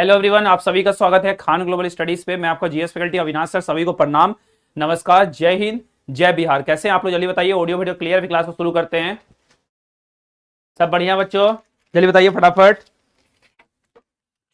Hello everyone, आप सभी का स्वागत है खान ग्लोबल स्टडीज पे। मैं आपका जीएस फैकल्टी अविनाश सर, सभी को प्रणाम, नमस्कार, जय हिंद, जय बिहार। कैसे हैं आप लोग? जल्दी बताइए। Audio video clear? भी क्लास को शुरू करते हैं। सब बढ़िया बच्चों? जल्दी बताइए फटाफट।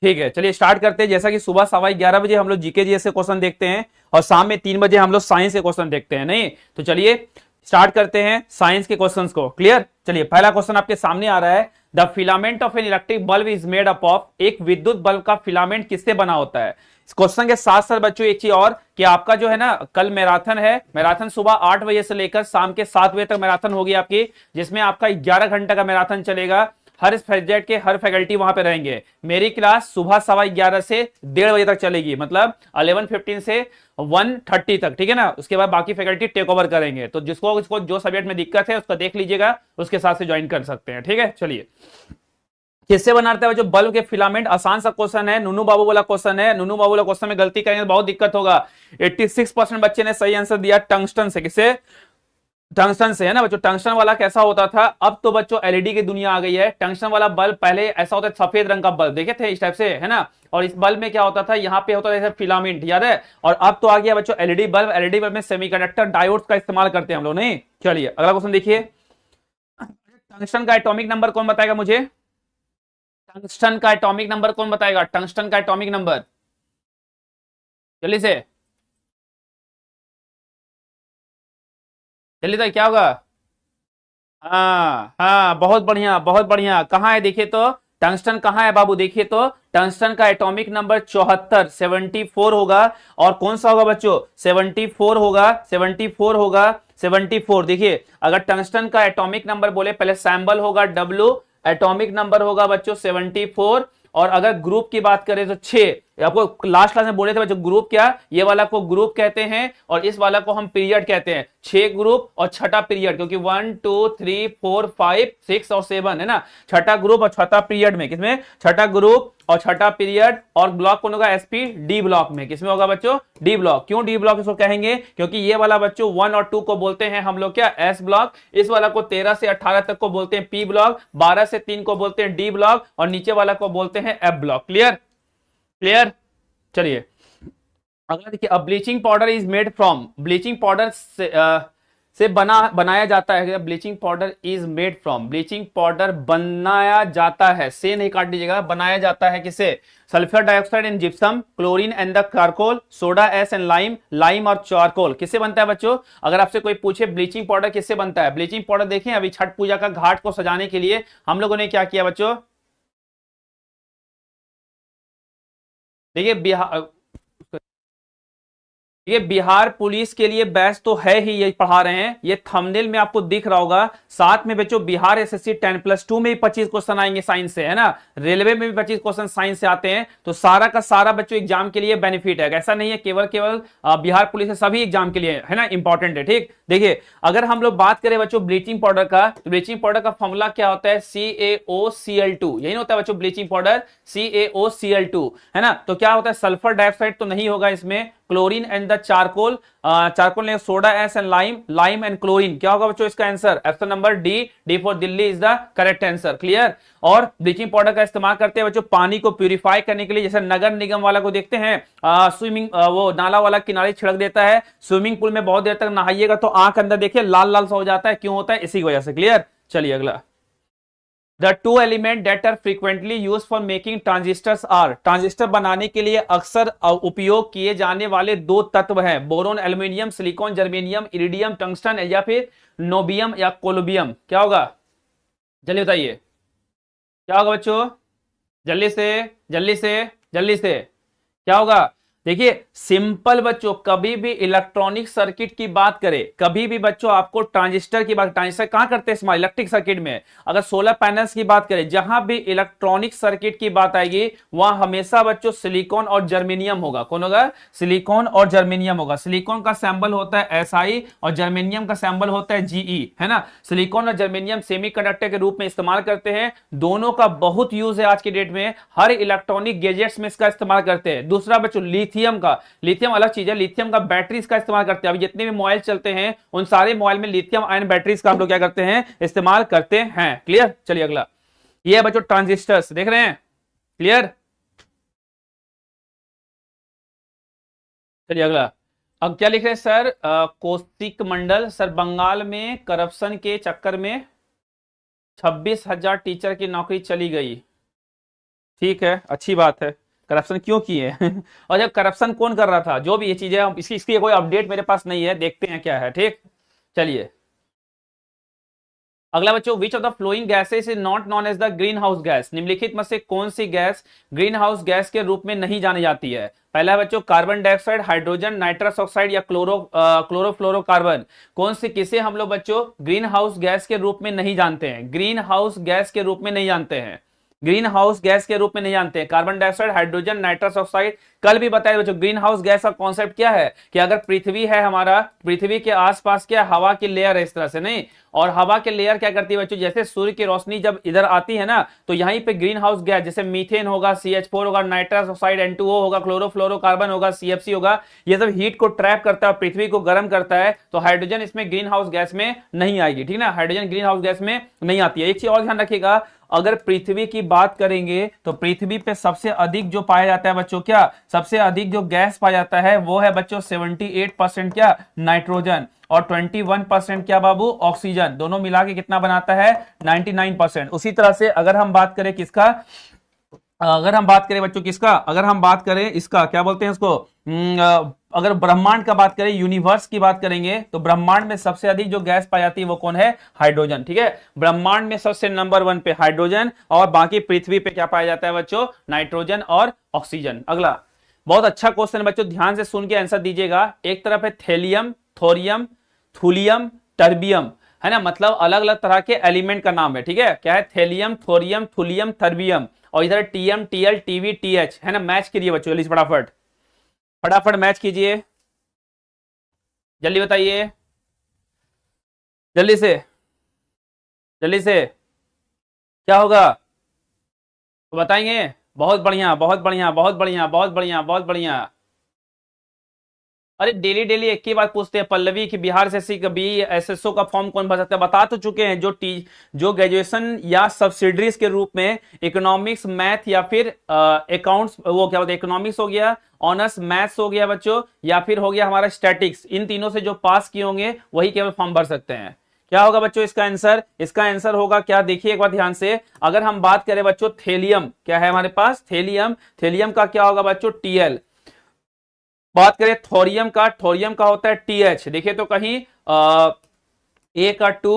ठीक है, चलिए स्टार्ट करते हैं। जैसा कि सुबह 11:15 बजे हम लोग जीके जीएस के क्वेश्चन देखते हैं और शाम में 3 बजे हम लोग साइंस के क्वेश्चन देखते हैं। नहीं तो चलिए स्टार्ट करते हैं साइंस के क्वेश्चंस को। क्लियर? चलिए पहला क्वेश्चन आपके सामने आ रहा है। The filament of an electric bulb is made up of. एक विद्युत बल्ब का फिलामेंट किससे बना होता है? इस क्वेश्चन के साथ साथ बच्चों एक चीज और कि आपका जो है ना कल मैराथन है। मैराथन सुबह 8 बजे से लेकर शाम के 7 बजे तक मैराथन होगी आपकी, जिसमें आपका 11 घंटे का मैराथन चलेगा। हर सब्जेक्ट के हर फैकल्टी वहां पे रहेंगे। मेरी क्लास सुबह 11:15 से 1:30 बजे तक चलेगी, मतलब 11:15 से 1:30 तक। ठीक है ना? उसके बाद बाकी फैकल्टी टेक ओवर करेंगे। तो जिसको जो सब्जेक्ट में दिक्कत है उसका देख लीजिएगा, उसके साथ से ज्वाइन कर सकते हैं। ठीक है, चलिए किससे बनाता है जो बल्ब के फिलामेंट? आसान सा क्वेश्चन है, नुनू बाबू वाला क्वेश्चन है। नुनू बाबू वाला क्वेश्चन में गलती करेंगे तो बहुत दिक्कत होगा। 86% बच्चे ने सही आंसर दिया टंगस्टन से। किससे? टंगस्टन से, है ना बच्चों। टंगस्टन वाला कैसा होता था? अब तो बच्चों एलईडी की दुनिया आ गई है। टंगस्टन वाला बल्ब पहले ऐसा होता था, सफेद रंग का बल्ब देखे थे इस टाइप से, है ना। और इस बल्ब में क्या होता था, यहाँ पे होता था फिलामेंट, याद है। और अब तो आ गया बच्चों एलईडी बल्ब। एलईडी बल्ब में सेमीकंडक्टर डायोड्स का इस्तेमाल करते हैं हम लोग। नहीं, चलिए अगला क्वेश्चन देखिए। टंगस्टन का एटॉमिक नंबर कौन बताएगा मुझे? टंगस्टन का एटॉमिक नंबर कौन बताएगा? टंगस्टन का एटॉमिक नंबर जल्दी से, जल्दी से, क्या होगा? हाँ हाँ, बहुत बढ़िया बहुत बढ़िया। कहाँ है देखिए तो? टंगस्टन कहाँ है बाबू? देखिए तो टंगस्टन का एटॉमिक नंबर 74, 74 होगा। और कौन सा होगा बच्चों? 74 होगा, 74 होगा, 74। देखिए अगर टंगस्टन का एटॉमिक नंबर बोले, पहले सैंबल होगा W, एटॉमिक नंबर होगा बच्चों 74। और अगर ग्रुप की बात करें तो 6। आपको लास्ट क्लास में बोले थे बच्चों ग्रुप क्या, ये वाला को ग्रुप कहते हैं और इस वाला को हम पीरियड कहते हैं। 6 ग्रुप और छठा पीरियड, क्योंकि 1 2 3 4 5 6 और 7 है ना। छठा ग्रुप और छठा पीरियड में, किसमें? छठा ग्रुप और छठा पीरियड। और ब्लॉक कौन होगा? एसपी डी ब्लॉक में। किसमें होगा बच्चों? D block. क्यों डी ब्लॉक इसको कहेंगे? क्योंकि ये वाला बच्चों 1 और 2 को बोलते हैं हम लोग क्या, एस ब्लॉक। इस वाला को 13 से 18 तक को बोलते हैं पी ब्लॉक, 12 से 3 को बोलते हैं डी ब्लॉक और नीचे वाला को बोलते हैं एफ ब्लॉक। क्लियर? क्लियर? चलिए अगला देखिए। अब bleaching powder is made from. Bleaching powder से बनाया जाता है। Bleaching powder is made from, bleaching powder बनाया जाता है, से नहीं काट दीजिएगा, बनाया जाता है किसे? Sulphur dioxide and gypsum, chlorine and the charcoal, soda ash and lime, lime और चारकोल। किससे बनता है बच्चों? अगर आपसे कोई पूछे ब्लीचिंग पाउडर किससे बनता है? ब्लीचिंग पाउडर देखें, अभी छठ पूजा का घाट को सजाने के लिए हम लोगों ने क्या किया बच्चों? देखिए बिहार, ये बिहार पुलिस के लिए बैच तो है ही, ये पढ़ा रहे हैं। ये थंबनेल में आपको दिख रहा होगा। साथ में बच्चों बिहार एसएससी 10+2 में भी 25 क्वेश्चन आएंगे साइंस से, है ना। रेलवे में भी 25 क्वेश्चन साइंस से आते हैं। तो सारा का सारा बच्चों एग्जाम के लिए बेनिफिट है। ऐसा नहीं है केवल केवल बिहार पुलिस, सभी एग्जाम के लिए है ना, इंपॉर्टेंट है। ठीक, देखिए अगर हम लोग बात करें बच्चों ब्लीचिंग पाउडर का, तो ब्लीचिंग पाउडर का फॉर्मूला क्या होता है? CaOCl2। यही होता है बच्चों ब्लीचिंग पाउडर, CaOCl2, है ना। तो क्या होता है? सल्फर डाइऑक्साइड तो नहीं होगा इसमें, chlorine and the charcoal, charcoal ने soda ash and lime, lime and chlorine. क्या होगा बच्चों इसका answer? Option number D, D for Delhi is the correct answer. Clear? और ब्लीचिंग पाउडर का इस्तेमाल करते हैं बच्चों पानी को प्यूरिफाई करने के लिए। जैसे नगर निगम वाला को देखते हैं, स्विमिंग वो नाला वाला किनारे छिड़क देता है। स्विमिंग पूल में बहुत देर तक नहाइएगा तो आंख अंदर देखिए लाल लाल सा हो जाता है, क्यों होता है? इसी वजह से। क्लियर? चलिए अगला। The two element that are frequently used for making transistors are, transistor बनाने के लिए अक्सर उपयोग किए जाने वाले 2 तत्व हैं। Boron, aluminium, silicon, germanium, iridium, tungsten या फिर नोबियम या कोलोबियम। क्या होगा? जल्दी बताइए, क्या होगा बच्चों? जल्दी से, जल्दी से, जल्दी से, क्या होगा? देखिए सिंपल बच्चों, कभी भी इलेक्ट्रॉनिक सर्किट की बात करें, कभी भी बच्चों आपको ट्रांजिस्टर की बात, ट्रांजिस्टर कहां करते हैं? स्मॉल इलेक्ट्रिक सर्किट में। अगर सोलर पैनल्स की बात करें, जहां भी इलेक्ट्रॉनिक सर्किट की बात आएगी वहां हमेशा बच्चों सिलिकॉन और जर्मेनियम होगा। कौन होगा? सिलिकॉन और जर्मेनियम होगा। सिलिकॉन का सैंबल होता है SI और जर्मेनियम का सैंबल होता है GE, है ना। सिलिकॉन और जर्मेनियम सेमीकंडक्टर के रूप में इस्तेमाल करते हैं। दोनों का बहुत यूज है आज की डेट में, हर इलेक्ट्रॉनिक गैजेट्स में इसका इस्तेमाल करते हैं। दूसरा बच्चों लिथियम का, लिथियम अलग चीज है, लिथियम का बैटरीज का इस्तेमाल करते हैं। अभी जितने भी मोबाइल चलते हैं उन सारे मोबाइल में लिथियम आयन बैटरीज का हम लोग क्या करते हैं? इस्तेमाल करते हैं। क्लियर? चलिए अगला। ये बच्चों ट्रांजिस्टर्स देख रहे हैं। क्लियर? चलिए अगला। अब क्या लिख रहे हैं सर, कौशिक मंडल सर, बंगाल में करप्शन के चक्कर में 26,000 टीचर की नौकरी चली गई। ठीक है, अच्छी बात है। करप्शन क्यों किए और जब करप्शन कौन कर रहा था, जो भी ये चीजें, हम इसकी कोई अपडेट मेरे पास नहीं है, देखते हैं क्या है। ठीक, चलिए अगला बच्चों, which of the following gases is not known as the greenhouse gas, निम्नलिखित में से कौन सी गैस ग्रीन हाउस गैस के रूप में नहीं जानी जाती है। पहला है बच्चों carbon dioxide, hydrogen, nitrous oxide या क्लोरोफ्लोरोकार्बन। कौन सी, किसे हम लोग बच्चों ग्रीन हाउस गैस के रूप में नहीं जानते हैं, ग्रीन हाउस गैस के रूप में नहीं जानते हैं, ग्रीन हाउस गैस के रूप में नहीं जानते हैं। Carbon dioxide, hydrogen, nitrous oxide. कल भी बताया बच्चों ग्रीन हाउस गैस का कॉन्सेप्ट क्या है कि अगर पृथ्वी है हमारा, पृथ्वी के आसपास क्या हवा की लेयर है, इस तरह से नहीं, और हवा के लेयर क्या करती है बच्चों, जैसे सूर्य की रोशनी जब इधर आती है ना, तो यहीं पे ग्रीन हाउस गैस जैसे मीथेन होगा, CH4 होगा, नाइट्रस ऑक्साइड N2O होगा, क्लोरोफ्लोरोकार्बन होगा, CFC होगा, ये सब हीट को ट्रैप करता है, पृथ्वी को गर्म करता है। तो हाइड्रोजन इसमें ग्रीन हाउस गैस में नहीं आएगी, ठीक ना, हाइड्रोजन ग्रीन हाउस गैस में नहीं आती है। एक चीज और ध्यान रखिएगा, अगर पृथ्वी की बात करेंगे तो पृथ्वी पे सबसे अधिक जो पाया जाता है बच्चों, क्या सबसे अधिक जो गैस पाया जाता है वो है बच्चों 78% क्या नाइट्रोजन, और 21% क्या बाबू ऑक्सीजन। दोनों मिला के कितना बनाता है 99%। उसी तरह से अगर हम बात करें किसका, अगर हम बात करें बच्चों किसका, अगर हम बात करें इसका क्या बोलते हैं इसको, अगर ब्रह्मांड का बात करें, यूनिवर्स की बात करेंगे, तो ब्रह्मांड में सबसे अधिक जो गैस पाई जाती है वो कौन है, हाइड्रोजन। ठीक है, ब्रह्मांड में सबसे नंबर 1 पे हाइड्रोजन, और बाकी पृथ्वी पे क्या पाया जाता है बच्चों, नाइट्रोजन और ऑक्सीजन। अगला बहुत अच्छा क्वेश्चन है बच्चों, ध्यान से सुन के आंसर दीजिएगा। एक तरफ है थेलियम, थोरियम, थूलियम, टर्बियम, है ना, मतलब अलग अलग तरह के एलिमेंट का नाम है। ठीक है, क्या है, थेलियम, थोरियम, थूलियम, टर्बियम, और इधर टीएम, टीएल, टीवी, टीएच, है ना। मैच कीजिए बच्चों जल्दी, फटाफट फटाफट मैच कीजिए, जल्दी बताइए, जल्दी से जल्दी से, क्या होगा तो बताएंगे। बहुत बढ़िया, बहुत बढ़िया, बहुत बढ़िया, बहुत बढ़िया, बहुत बढ़िया। अरे डेली डेली एक ही बात पूछते हैं पल्लवी की, बिहार से सी कभी SSO का फॉर्म कौन भर सकता है, बता तो चुके हैं। जो ग्रेजुएशन या सब्सिडरीज के रूप में इकोनॉमिक्स, मैथ या फिर अकाउंट्स, वो क्या बोलते हैं, इकोनॉमिक्स हो गया, ऑनर्स मैथ्स हो गया बच्चों, या फिर हो गया हमारा स्टैटिक्स, इन तीनों से जो पास किए होंगे वही केवल फॉर्म भर सकते हैं। क्या होगा बच्चों इसका आंसर, इसका आंसर होगा क्या, देखिए एक बार ध्यान से। अगर हम बात करें बच्चों थेलियम, क्या है हमारे पास थेलियम, थेलियम का क्या होगा बच्चों TL। बात करें थोरियम का, थोरियम का होता है TH। देखिए तो कहीं A का 2,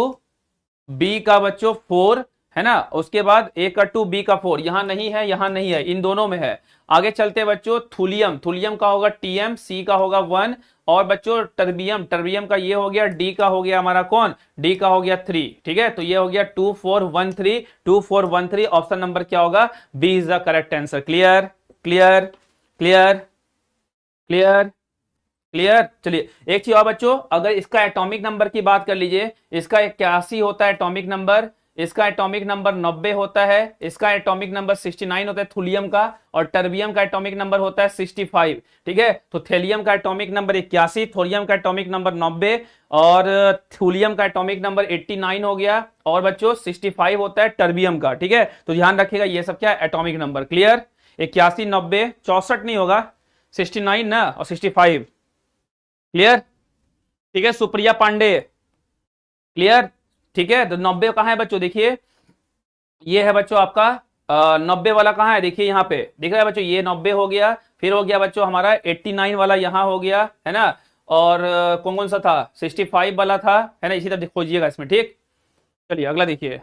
B का बच्चों 4, है ना, उसके बाद A का 2, B का 4, यहां नहीं है, यहां नहीं है, इन दोनों में है। आगे चलते बच्चों थूलियम, थूलियम का होगा TM, C का होगा 1, और बच्चों टर्बियम, टर्बियम का ये हो गया, D का हो गया हमारा कौन, D का हो गया 3। ठीक है, तो ये हो गया 2 4 1 3, 2 4 1 3, ऑप्शन नंबर क्या होगा, B is the correct answer. Clear clear clear clear clear. चलिए एक चीज और बच्चों, अगर इसका एटॉमिक नंबर की बात कर लीजिए, इसका 81 होता है एटॉमिक नंबर, इसका एटॉमिक नंबर 90 होता है, इसका एटॉमिक नंबर 69 होता है थूलियम का, और टर्बियम का एटॉमिक नंबर होता है 65। ठीक है, तो थेलियम का एटॉमिक नंबर 81, थोरियम का एटॉमिक नंबर 90, और थूलियम का एटॉमिक नंबर 89 हो गया, और बच्चों 65 होता है टर्बियम का। ठीक है, तो ध्यान रखिएगा ये सब क्या एटॉमिक नंबर। क्लियर, 81 90 64 नहीं होगा, 69 ना, और 65। क्लियर, ठीक है, सुप्रिया पांडे क्लियर। ठीक है, तो 90 कहां है बच्चों, देखिए ये है बच्चों आपका 90 वाला कहां है, देखिए यहाँ पे दिख रहा है बच्चों, ये 90 हो गया, फिर हो गया बच्चों हमारा 89 वाला यहां हो गया, है ना, और कौन कौन सा था, 65 वाला था, है ना, इसी तरह खोजिएगा इसमें। ठीक, चलिए अगला देखिए,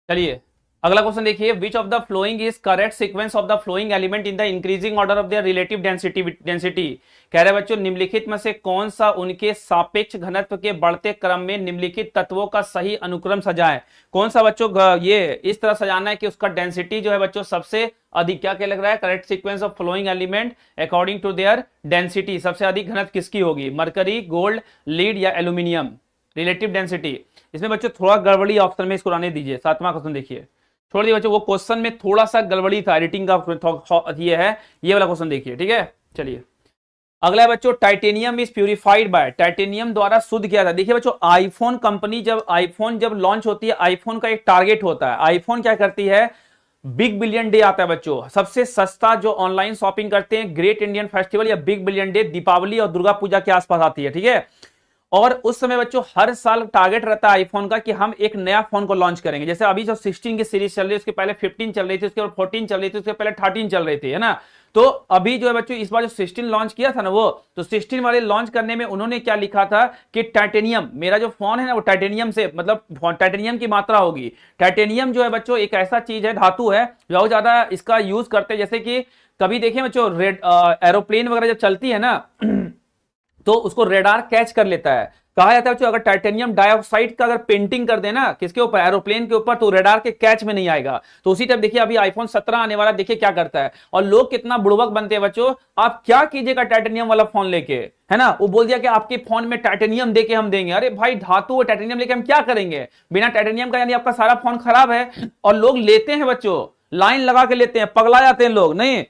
चलिए अगला क्वेश्चन देखिए, विच of the following is correct sequence of the flowing element in the increasing order of their relative density. कह रहे बच्चों निम्नलिखित में से कौन सा उनके सापेक्ष घनत्व के बढ़ते क्रम में निम्नलिखित तत्वों का सही अनुक्रम सजाए। कौन सा बच्चों ये इस तरह सजाना है कि उसका डेंसिटी जो है बच्चों सबसे अधिक, क्या क्या लग रहा है, correct sequence of following element according to their density, सबसे अधिक घनत्व किसकी होगी, मरकरी, गोल्ड, लीड या एल्यूमिनियम, रिलेटिव डेंसिटी। इसमें बच्चों थोड़ा गड़बड़ी ऑप्शन में इसको रहने दीजिए, 7वां क्वेश्चन देखिए, छोड़ दिए बच्चों, वो क्वेश्चन में थोड़ा सा गड़बड़ी था, एडिटिंग का ये है, ये वाला क्वेश्चन देखिए। ठीक है, चलिए अगला है बच्चों, titanium is purified bye, titanium द्वारा शुद्ध किया था। देखिए बच्चों आईफोन कंपनी जब आईफोन जब लॉन्च होती है, आईफोन का एक टारगेट होता है, आईफोन क्या करती है, बिग बिलियन डे आता है बच्चों, सबसे सस्ता जो ऑनलाइन शॉपिंग करते हैं, ग्रेट इंडियन फेस्टिवल या बिग बिलियन डे दीपावली और दुर्गा पूजा के आसपास आती है, ठीक है। और उस समय बच्चों हर साल टारगेट रहता है आईफोन का कि हम एक नया फोन को लॉन्च करेंगे। जैसे अभी जो 16 की सीरीज चल रही है, उसके पहले 15 चल रही थी, उसके बाद 14 चल रही थी, उसके पहले 13 चल रही थी, है ना। तो अभी जो है बच्चों इस बार जो 16 लॉन्च किया था ना, वो तो 16 वाले लॉन्च करने में उन्होंने क्या लिखा था कि टाइटेनियम, मेरा जो फोन है ना वो टाइटेनियम से, मतलब टाइटेनियम की मात्रा होगी। टाइटेनियम जो है बच्चों एक ऐसा चीज है, धातु है, बहुत ज्यादा इसका यूज करते हैं। जैसे कि कभी देखिए बच्चों रेड एरोप्लेन वगैरह जब चलती है ना तो उसको रेडार कैच कर लेता है। कहा जाता है अगर टाइटेनियम डाइऑक्साइड का अगर पेंटिंग कर देना किसके ऊपर, एरोप्लेन के ऊपर, तो रेडार के कैच में नहीं आएगा। तो उसी टाइप देखिए अभी आईफोन 17 आने वाला, देखिए क्या करता है। और लोग कितना बुड़बक बनते हैं बच्चों, आप क्या कीजिएगा टाइटेनियम वाला फोन लेके, है ना। वो बोल दिया कि आपके फोन में टाइटेनियम देके हम देंगे। अरे भाई धातु टाइटेनियम लेके हम क्या करेंगे बिना टाइटेनियम का, यानी आपका सारा फोन खराब है। और लोग लेते हैं बच्चों, लाइन लगा के लेते हैं, पगला जाते हैं लोग, नहीं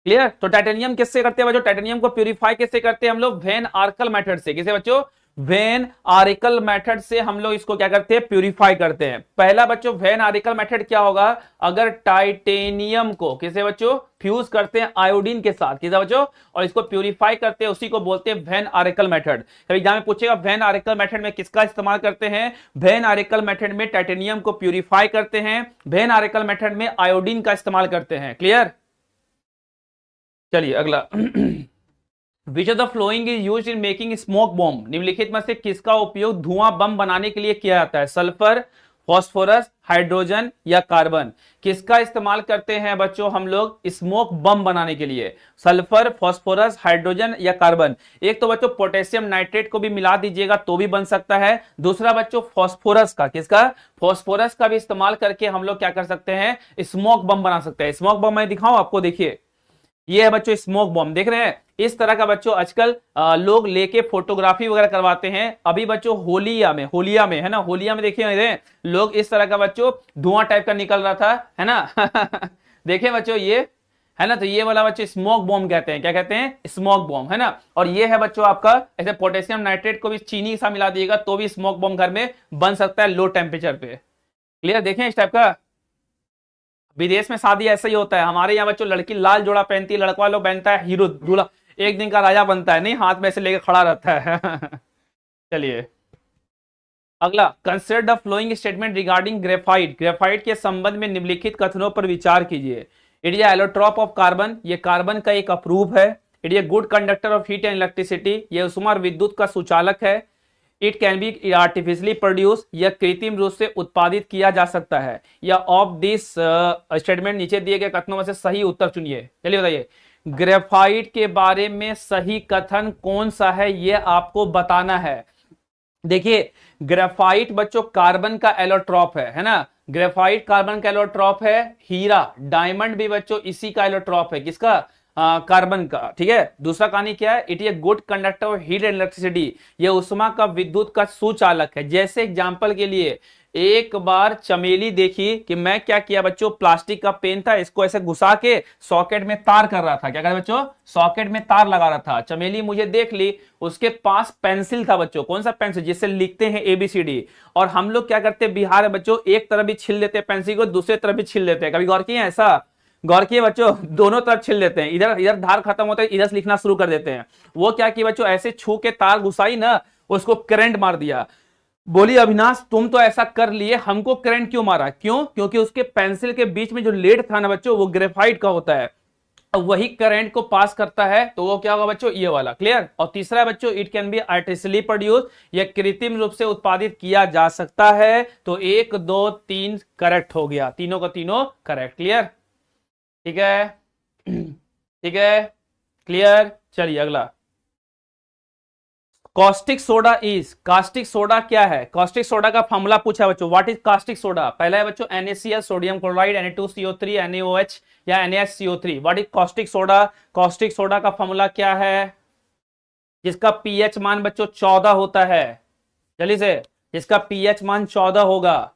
क्लियर। तो टाइटेनियम किससे करते हैं बच्चों, टाइटेनियम को प्यूरिफाई किससे करते हैं हम लोग, वेन आर्कल मेथड से। किसे बच्चों, वेन आर्कल मेथड से हम लोग इसको क्या करते हैं, प्यूरिफाई करते हैं। पहला बच्चों वेन आर्कल मेथड क्या होगा, अगर टाइटेनियम को किसे बच्चों फ्यूज करते हैं आयोडीन के साथ, किसे बच्चों, और इसको प्यूरिफाई करते हैं, उसी को बोलते हैं वेन आर्कल मेथड। कभी एग्जाम में पूछेगा वेन आर्कल मेथड में किसका इस्तेमाल करते हैं, वेन आर्कल मेथड में टाइटेनियम को प्यूरिफाई करते हैं, वेन आर्कल मेथड में आयोडीन का इस्तेमाल करते हैं, क्लियर। चलिए अगला विच of the following is used in making smoke bomb, निम्नलिखित में से किसका उपयोग धुआं बम बनाने के लिए किया जाता है, सल्फर, फॉस्फोरस, हाइड्रोजन या कार्बन। किसका इस्तेमाल करते हैं बच्चों हम लोग स्मोक बम बनाने के लिए, सल्फर, फॉस्फोरस, हाइड्रोजन या कार्बन। एक तो बच्चों पोटेशियम नाइट्रेट को भी मिला दीजिएगा तो भी बन सकता है। दूसरा बच्चों फॉस्फोरस का, किसका, फॉस्फोरस का भी इस्तेमाल करके हम लोग क्या कर सकते हैं, स्मोक बम बना सकते हैं। स्मोक बम मैं दिखाऊं आपको, देखिए ये है बच्चों स्मोक बॉम्ब, देख रहे हैं। इस तरह का बच्चों आजकल लोग लेके फोटोग्राफी वगैरह करवाते हैं। अभी बच्चों होलिया में है ना, होलिया में देखिए लोग इस तरह का बच्चों धुआं टाइप का निकल रहा था, है ना देखिए बच्चों ये है ना, तो ये वाला बच्चों स्मोक बॉम्ब कहते हैं, क्या कहते हैं, स्मोक बॉम्ब, है ना। और ये है बच्चों आपका ऐसे पोटेशियम नाइट्रेट को भी चीनी सा मिला दिएगा तो भी स्मोक बॉम्ब घर में बन सकता है लो टेम्परेचर पे, क्लियर। देखें इस टाइप का, विदेश में शादी ऐसा ही होता है। हमारे यहाँ बच्चों लड़की लाल जोड़ा पहनती है, लड़का लोग पहनता है हीरो, दूल्हा एक दिन का राजा बनता है, नहीं हाथ में ऐसे लेके खड़ा रहता है चलिए अगला, consider the following statement regarding graphite, graphite के संबंध में निम्नलिखित कथनों पर विचार कीजिए। It is allotrope of carbon, ये कार्बन का एक अप्रूव है। It is good conductor of heat and electricity, ये उष्मा और विद्युत का सुचालक है। It can be artificially produce, यह कृत्रिम रूप से उत्पादित किया जा सकता है। या ऑफ दिस स्टेटमेंट नीचे दिए गए कथनों में से सही उत्तर चुनिए। चलिए बताइए ग्रेफाइट के बारे में सही कथन कौन सा है, यह आपको बताना है। देखिए ग्रेफाइट बच्चों कार्बन का एलोट्रॉप है ना, ग्रेफाइट कार्बन का एलोट्रॉप है। हीरा डायमंड भी बच्चों इसी का एलोट्रॉप है, किसका, कार्बन का, ठीक है। दूसरा कहानी क्या है, it is good conductor of heat and electricity, ये उष्मा का विद्युत का सुचालक है। जैसे एग्जांपल के लिए एक बार चमेली देखी कि मैं क्या किया बच्चों, प्लास्टिक का पेन था, इसको ऐसे घुसा के सॉकेट में तार कर रहा था, क्या कर रहा बच्चों, सॉकेट में तार लगा रहा था। चमेली मुझे देख ली, उसके पास पेंसिल था बच्चों, कौन सा पेंसिल, जिससे लिखते हैं एबीसीडी। और हम लोग क्या करते हैं बिहार में बच्चों, एक तरफ भी छील देते हैं पेंसिल को, दूसरे तरफ भी छील देते हैं। कभी गौर किए ऐसा, गौर किए बच्चों, दोनों तरफ छील देते हैं, इधर इधर धार खत्म होता है, इधर से लिखना शुरू कर देते हैं। वो क्या किया बच्चों, ऐसे छू के तार घुसाई ना, उसको करंट मार दिया। बोली अविनाश तुम तो ऐसा कर लिए, हमको करंट क्यों मारा, क्यों, क्योंकि उसके पेंसिल के बीच में जो लेड था ना बच्चों वो ग्रेफाइट का होता है, वही करंट को पास करता है, तो वो क्या होगा बच्चों, ये वाला, क्लियर। और तीसरा बच्चों it can be artificially produce, या कृत्रिम रूप से उत्पादित किया जा सकता है। तो 1 2 3 करेक्ट हो गया, तीनों का तीनों करेक्ट, क्लियर, ठीक है ठीक है, क्लियर। चलिए अगला, caustic soda is, caustic soda क्या है, कास्टिक सोडा का फॉर्मूला पूछा बच्चों, व्हाट इज कास्टिक सोडा। पहला है बच्चों NaCl, sodium chloride, Na2CO3, NaOH या NaHCO3। What is caustic soda, caustic soda का फॉर्मूला क्या है, जिसका पीएच मान बच्चों 14 होता है, जल्दी से, जिसका पीएच मान 14 होगा।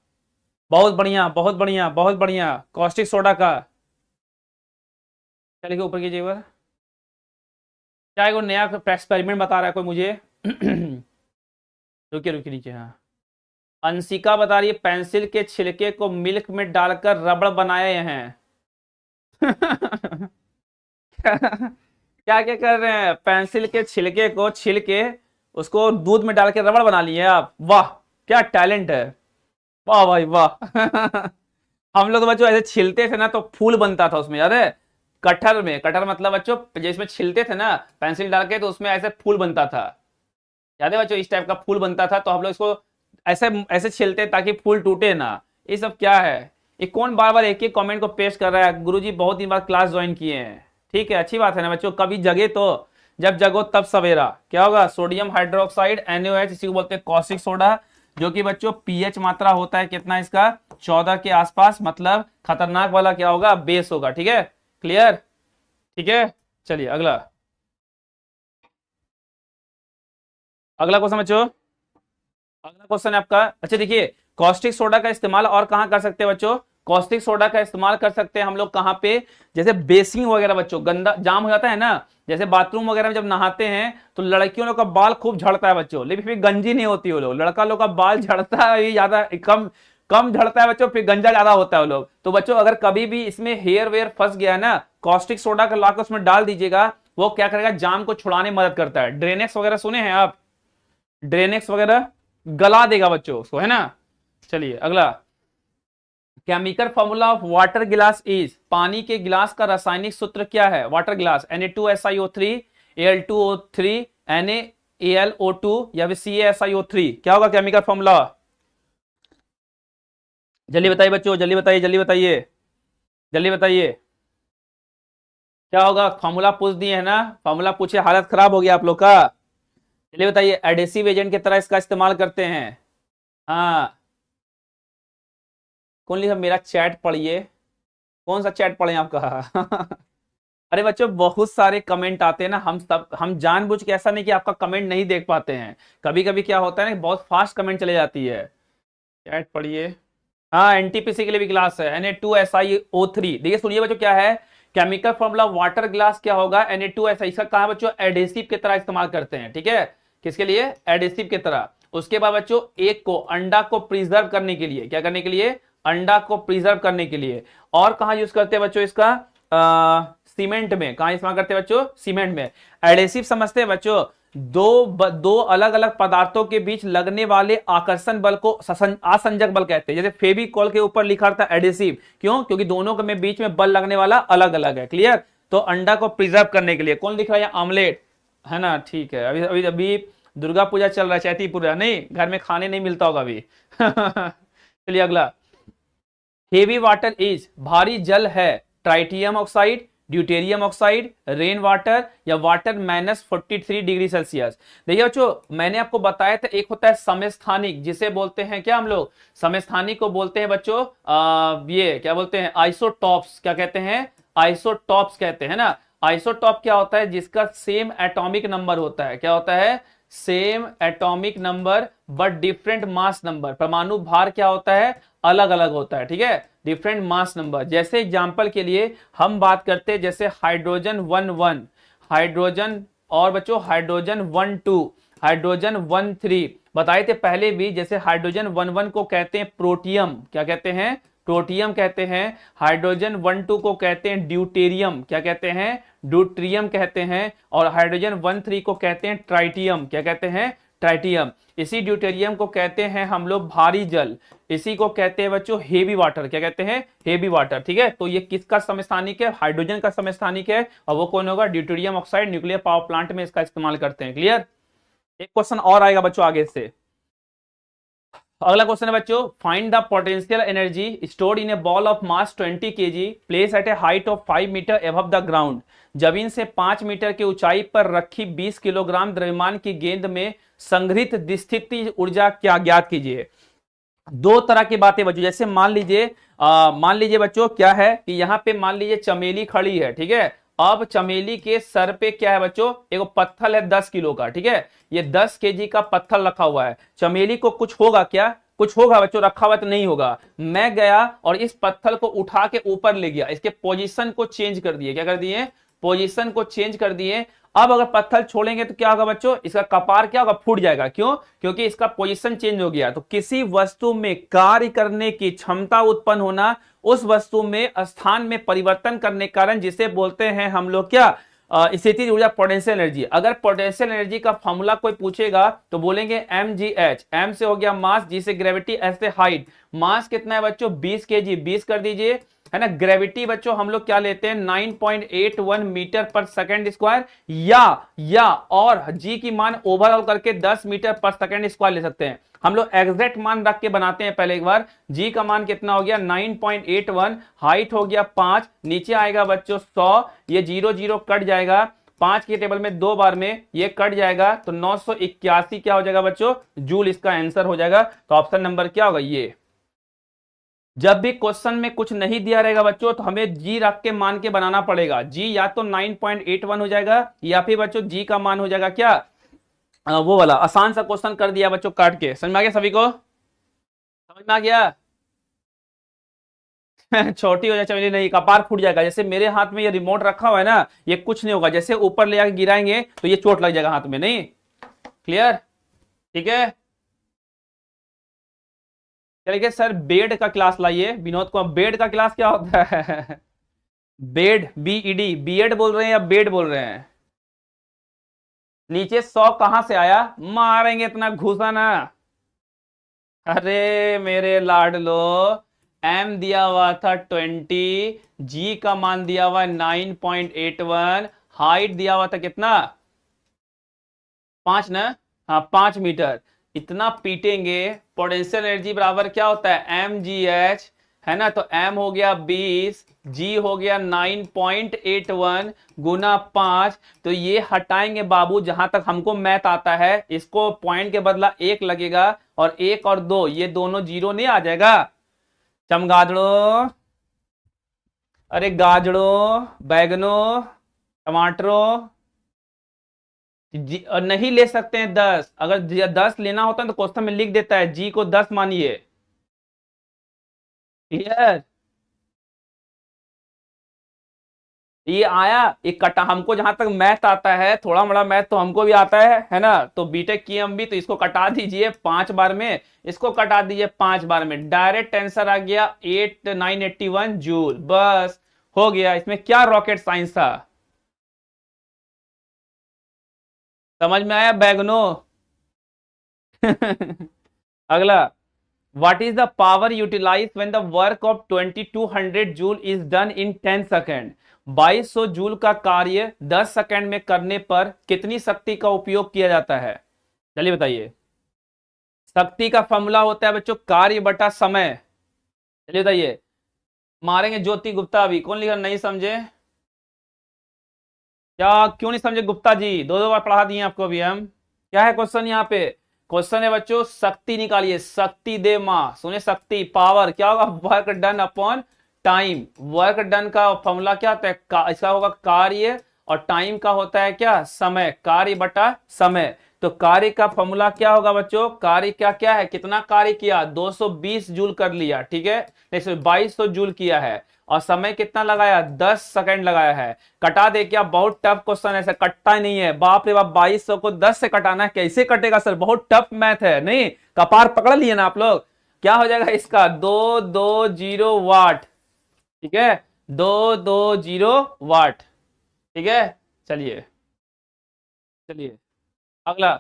बहुत बढ़िया बहुत बढ़िया बहुत बढ़िया, कास्टिक सोडा का चलिए ऊपर कीजिए एक बार, क्या कोई नया एक्सपेरिमेंट बता रहा है कोई मुझे रुकिए रुकिए नीचे, हाँ अंशिका बता रही है पेंसिल के छिलके को मिल्क में डालकर रबड़ बनाए हैं। क्या क्या कर रहे हैं, पेंसिल के छिलके को छिल के उसको दूध में डाल के रबड़ बना लिए आप, वाह क्या टैलेंट है, वाह भाई वाह। हम लोग तो बच्चों ऐसे छिलते थे ना तो फूल बनता था उसमें, याद है? कटहर में, कटहर मतलब बच्चों जिसमें छिलते थे ना पेंसिल डाल के तो उसमें ऐसे फूल बनता था, याद है बच्चों? इस टाइप का फूल बनता था तो हम लोग इसको ऐसे ऐसे छिलते ताकि फूल टूटे ना। ये सब क्या है? ये कौन बार बार एक एक कमेंट को पेश कर रहा है? गुरुजी बहुत दिन बाद क्लास ज्वाइन किए हैं, ठीक है अच्छी बात है ना बच्चों, कभी जगे तो, जब जगो तब सवेरा। क्या होगा? सोडियम हाइड्रोक्साइड NaOH, इसी को बोलते हैं कॉस्टिक सोडा, जो कि बच्चों पीएच मात्रा होता है कितना इसका, 14 के आसपास, मतलब खतरनाक वाला क्या होगा? बेस होगा। ठीक है, क्लियर? ठीक है, चलिए अगला, अगला क्वेश्चन बच्चों, अगला क्वेश्चन है आपका। अच्छा देखिए, कॉस्टिक सोडा का इस्तेमाल और कहां कर सकते हैं बच्चों? कॉस्टिक सोडा का इस्तेमाल कर सकते हैं हम लोग कहां पे? जैसे बेसिंग वगैरह बच्चों, गंदा जाम हो जाता है ना, जैसे बाथरूम वगैरह में जब नहाते हैं तो लड़कियों लोग का बाल खूब झड़ता है बच्चों, लेकिन फिर गंजी नहीं होती वो लोग, लड़का लोग का बाल झड़ता है ज्यादा, कम कम झड़ता है बच्चों, फिर गंजा ज्यादा होता है वो लोग। तो बच्चों अगर कभी भी इसमें हेयर वेयर फंस गया ना, कॉस्टिक सोडा का लाकर उसमें डाल दीजिएगा, वो क्या करेगा? जाम को छुड़ाने में मदद करता है। ड्रेनेक्स वगैरह सुने हैं आप? ड्रेनेक्स वगैरह गला देगा बच्चों उसको, है ना? चलिए अगला, केमिकल फॉर्मूला ऑफ वाटर गिलास इज, पानी के गिलास का रासायनिक सूत्र क्या है? वाटर गिलास Na2SiO3, Al2O3, NaAlO2 या फिर CaSiO3, क्या होगा केमिकल फॉर्मूला? जल्दी बताइए बच्चों, जल्दी बताइए, जल्दी बताइए, जल्दी बताइए, क्या होगा? फॉर्मूला पूछ दिए है ना, फॉर्मूला पूछे हालत खराब हो गया आप लोग का। चलिए बताइए, एडेसिव एजेंट की तरह इसका इस्तेमाल करते हैं। हाँ, कौन लिखा? मेरा चैट पढ़िए। कौन सा चैट पढ़े आपका? अरे बच्चों बहुत सारे कमेंट आते हैं ना, हम जानबूझ के ऐसा नहीं कि आपका कमेंट नहीं देख पाते हैं, कभी कभी क्या होता है ना, बहुत फास्ट कमेंट चले जाती है। चैट पढ़िए। हाँ, एनटीपीसी के लिए भी ग्लास है, Na2SiO3। देखिए सुनिए बच्चों क्या है, केमिकल फॉर्मूला वाटर ग्लास क्या होगा? Na2Si। इसका कहा बच्चों? एडेसिव की तरह इस्तेमाल करते हैं। ठीक है, किसके लिए? एडेसिव की तरह। उसके बाद बच्चों एक को, अंडा को प्रिजर्व करने के लिए, क्या करने के लिए? अंडा को प्रिजर्व करने के लिए। और कहां यूज करते हैं बच्चों इसका? सीमेंट में। कहां इस्तेमाल करते हैं बच्चों? सीमेंट में। एडेसिव समझते हैं बच्चों, दो अलग अलग पदार्थों के बीच लगने वाले आकर्षण बल को आसंजक बल कहते हैं। जैसे फेविकॉल के ऊपर लिखा था एडेसिव, क्यों? क्योंकि दोनों के बीच में बल लगने वाला अलग अलग है। क्लियर? तो अंडा को प्रिजर्व करने के लिए। कौन लिख रहा है? आमलेट, है ना? ठीक है, अभी अभी अभी दुर्गा पूजा चल रहा है, चैती पूजा नहीं, घर में खाने नहीं मिलता होगा अभी। चलिए अगला, हेवी वाटर इज, भारी जल है, tritium oxide, deuterium oxide, rain water या वाटर -43 डिग्री सेल्सियस। देखिए बच्चों मैंने आपको बताया था, एक होता है समस्थानिक, जिसे बोलते हैं क्या हम लोग? समस्थानिक को बोलते हैं बच्चों ये क्या बोलते हैं? आइसोटॉप्स। क्या कहते हैं? आइसोटॉप्स कहते हैं ना। आइसोटॉप क्या होता है? जिसका सेम एटॉमिक नंबर होता है। क्या होता है? Same atomic number but different mass number. परमाणु भार क्या होता है? अलग अलग होता है। ठीक है, डिफरेंट मास नंबर। जैसे एग्जांपल के लिए हम बात करते हैं, जैसे हाइड्रोजन 1 हाइड्रोजन, और बच्चों हाइड्रोजन 1 हाइड्रोजन 1 बताए थे पहले भी। जैसे हाइड्रोजन 1 को कहते हैं प्रोटियम। क्या कहते हैं? प्रोटियम कहते हैं। हाइड्रोजन 1 को कहते हैं ड्यूटेरियम। क्या कहते हैं? ड्यूट्रियम कहते हैं। और हाइड्रोजन 1 को कहते हैं ट्राइटियम। क्या कहते हैं? ट्राइटियम। इसी ड्यूटेरियम को कहते हैं हम लोग भारी जल। इसी को कहते हैं बच्चों हेवी वाटर। क्या कहते हैं? Heavy water. ठीक है, तो ये किसका समस्थानिक है? हाइड्रोजन का समस्थानिक है, और वो कौन होगा? Deuterium oxide. Nuclear power plant में इसका इस्तेमाल करते हैं। क्लियर? एक क्वेश्चन और आएगा बच्चों आगे से। अगला क्वेश्चन है बच्चों, find the potential energy stored in a ball of mass 20 kg place at a height of 5 metre above the ground. जमीन से 5 मीटर की ऊंचाई पर रखी 20 किलोग्राम द्रव्यमान की गेंद में संग्रहित स्थिति ऊर्जा क्या ज्ञात कीजिए। दो तरह की बातें बच्चों, जैसे मान लीजिए बच्चों क्या है कि यहाँ पे मान लीजिए चमेली खड़ी है। ठीक है, अब चमेली के सर पे क्या है बच्चों? एक पत्थर है 10 किलो का। ठीक है, ये 10 kg का पत्थर रखा हुआ है। चमेली को कुछ होगा क्या? कुछ होगा बच्चों? रखा हुआ तो नहीं होगा। मैं गया और इस पत्थर को उठा के ऊपर ले गया, इसके पोजीशन को चेंज कर दिए। क्या कर दिए? पोजीशन को चेंज कर दिए। अब अगर पत्थर छोड़ेंगे तो क्या होगा बच्चों, इसका कपार क्या होगा, फूट जाएगा। क्यों? क्योंकि इसका पोजीशन चेंज हो गया। तो किसी वस्तु में कार्य करने की क्षमता उत्पन्न होना, उस वस्तु में स्थान में परिवर्तन करने के कारण, जिसे बोलते हैं हम लोग क्या, स्थितिज ऊर्जा, पोटेंशियल एनर्जी। अगर पोटेंशियल एनर्जी का फॉर्मूला कोई पूछेगा तो बोलेंगे mgh। m से हो गया मास, g से ग्रेविटी, h से हाइट। मास कितना है बच्चों, 20 kg, 20 कर दीजिए, है ना। ग्रेविटी बच्चों हम लोग क्या लेते हैं, 9.81 मीटर पर सेकंड स्क्वायर, या और g की मान ओवरऑल करके 10 मीटर पर सेकंड स्क्वायर ले सकते हैं। हम लोग एग्जैक्ट मान रख के बनाते हैं पहले एक बार। g का मान कितना हो गया, 9.81, हाइट हो गया 5, नीचे आएगा बच्चों 100, ये 0 0 कट जाएगा, 5 के टेबल में 2 बार में ये कट जाएगा, तो 981 क्या हो जाएगा बच्चों, जूल इसका आंसर हो जाएगा। तो ऑप्शन नंबर क्या होगा ये। जब भी क्वेश्चन में कुछ नहीं दिया रहेगा बच्चों तो हमें जी रख के मान के बनाना पड़ेगा। जी या तो 9.81 हो जाएगा, या फिर बच्चों जी का मान हो जाएगा क्या, वो वाला। आसान सा क्वेश्चन कर दिया बच्चों काट के। समझ में आ गया सभी को, समझ में आ गया। छोटी हो जाए चमेली नहीं, कपार फूट जाएगा। जैसे मेरे हाथ में ये रिमोट रखा हुआ है ना, ये कुछ नहीं होगा, जैसे ऊपर ले आके गिराएंगे तो ये चोट लग जाएगा हाथ में। नहीं, क्लियर, ठीक है। चलिए सर बेड का क्लास लाइए विनोद को। बेड का क्लास क्या होता है? बेड, बीईडी, बीएड बोल रहे हैं या बेड बोल रहे हैं? नीचे 100 कहां से आया, मारेंगे इतना घुसा ना। अरे मेरे लाडलो, एम दिया हुआ था 20, जी का मान दिया हुआ 9.81, हाइट दिया हुआ था कितना, 5 ना, हाँ 5 मीटर। इतना पीटेंगे। पोटेंशियल एनर्जी बराबर क्या होता है, mgh, है ना। तो m हो गया 20, g हो गया 9.81 गुना 5। तो ये हटाएंगे बाबू, जहां तक हमको मैथ आता है, इसको पॉइंट के बदला 1 लगेगा, और 1 और 2 ये दोनों 0 नहीं आ जाएगा। चमगादड़ो, अरे गाजड़ो, बैगनो, टमाटरों, नहीं ले सकते हैं 10। अगर 10 लेना होता है तो क्वेश्चन में लिख देता है जी को 10 मानिए। क्लियर, ये आया एक कटा। हमको जहां तक मैथ आता है, थोड़ा मोड़ा मैथ तो हमको भी आता है ना। तो बीटेक किए हम भी, तो इसको कटा दीजिए 5 बार में, इसको कटा दीजिए 5 बार में, डायरेक्ट आंसर आ गया 981 जूल। बस हो गया। इसमें क्या रॉकेट साइंस था, समझ में आया बैगनो? अगला, what is the power utilized when the work of 2200 joule is done in 10 second. 2200 joule का कार्य 10 सेकेंड में करने पर कितनी शक्ति का उपयोग किया जाता है? चलिए बताइए। शक्ति का फॉर्मूला होता है बच्चों कार्य बटा समय। चलिए बताइए। मारेंगे ज्योति गुप्ता अभी। कौन लिखा नहीं समझे, क्या क्यों नहीं समझे गुप्ता जी? 2 बार पढ़ा दिए आपको अभी हम। क्या है क्वेश्चन यहाँ पे? क्वेश्चन है बच्चों शक्ति निकालिए। शक्ति दे मां, सुने शक्ति, पावर क्या होगा, work done upon time. Work done का फॉर्मूला क्या होता है, इसका होगा कार्य, और टाइम का होता है क्या, समय। कार्य बटा समय। तो कार्य का फॉर्मूला क्या होगा बच्चों, कार्य क्या क्या है, कितना कार्य किया, 220 जूल कर लिया, ठीक है। 2200 जूल किया है, और समय कितना लगाया, 10 सेकंड लगाया है। कटा दे क्या, बहुत टफ क्वेश्चन है, ऐसा कटता ही नहीं है। बाप रे बाप, 2200 को 10 से कटाना कैसे कटेगा सर, बहुत टफ मैथ है। नहीं, कपार पकड़ लिए ना आप लोग। क्या हो जाएगा इसका, 220 वाट, ठीक है, 220 वाट, ठीक है। चलिए चलिए अगला,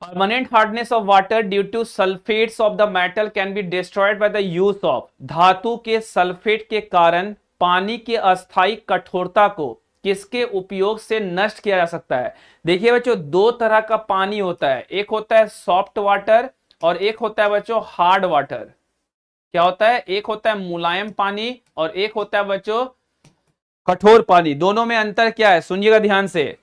permanent hardness of water due to sulphates of the metal can be destroyed by the use of. धातु के सल्फेट के कारण पानी की अस्थायी कठोरता को किसके उपयोग से नष्ट किया जा सकता है? देखिए बच्चों, 2 तरह का पानी होता है, एक होता है सॉफ्ट वाटर और एक होता है बच्चों हार्ड वाटर। क्या होता है, एक होता है मुलायम पानी और एक होता है बच्चों कठोर पानी। दोनों में अंतर क्या है, सुनिएगा ध्यान से।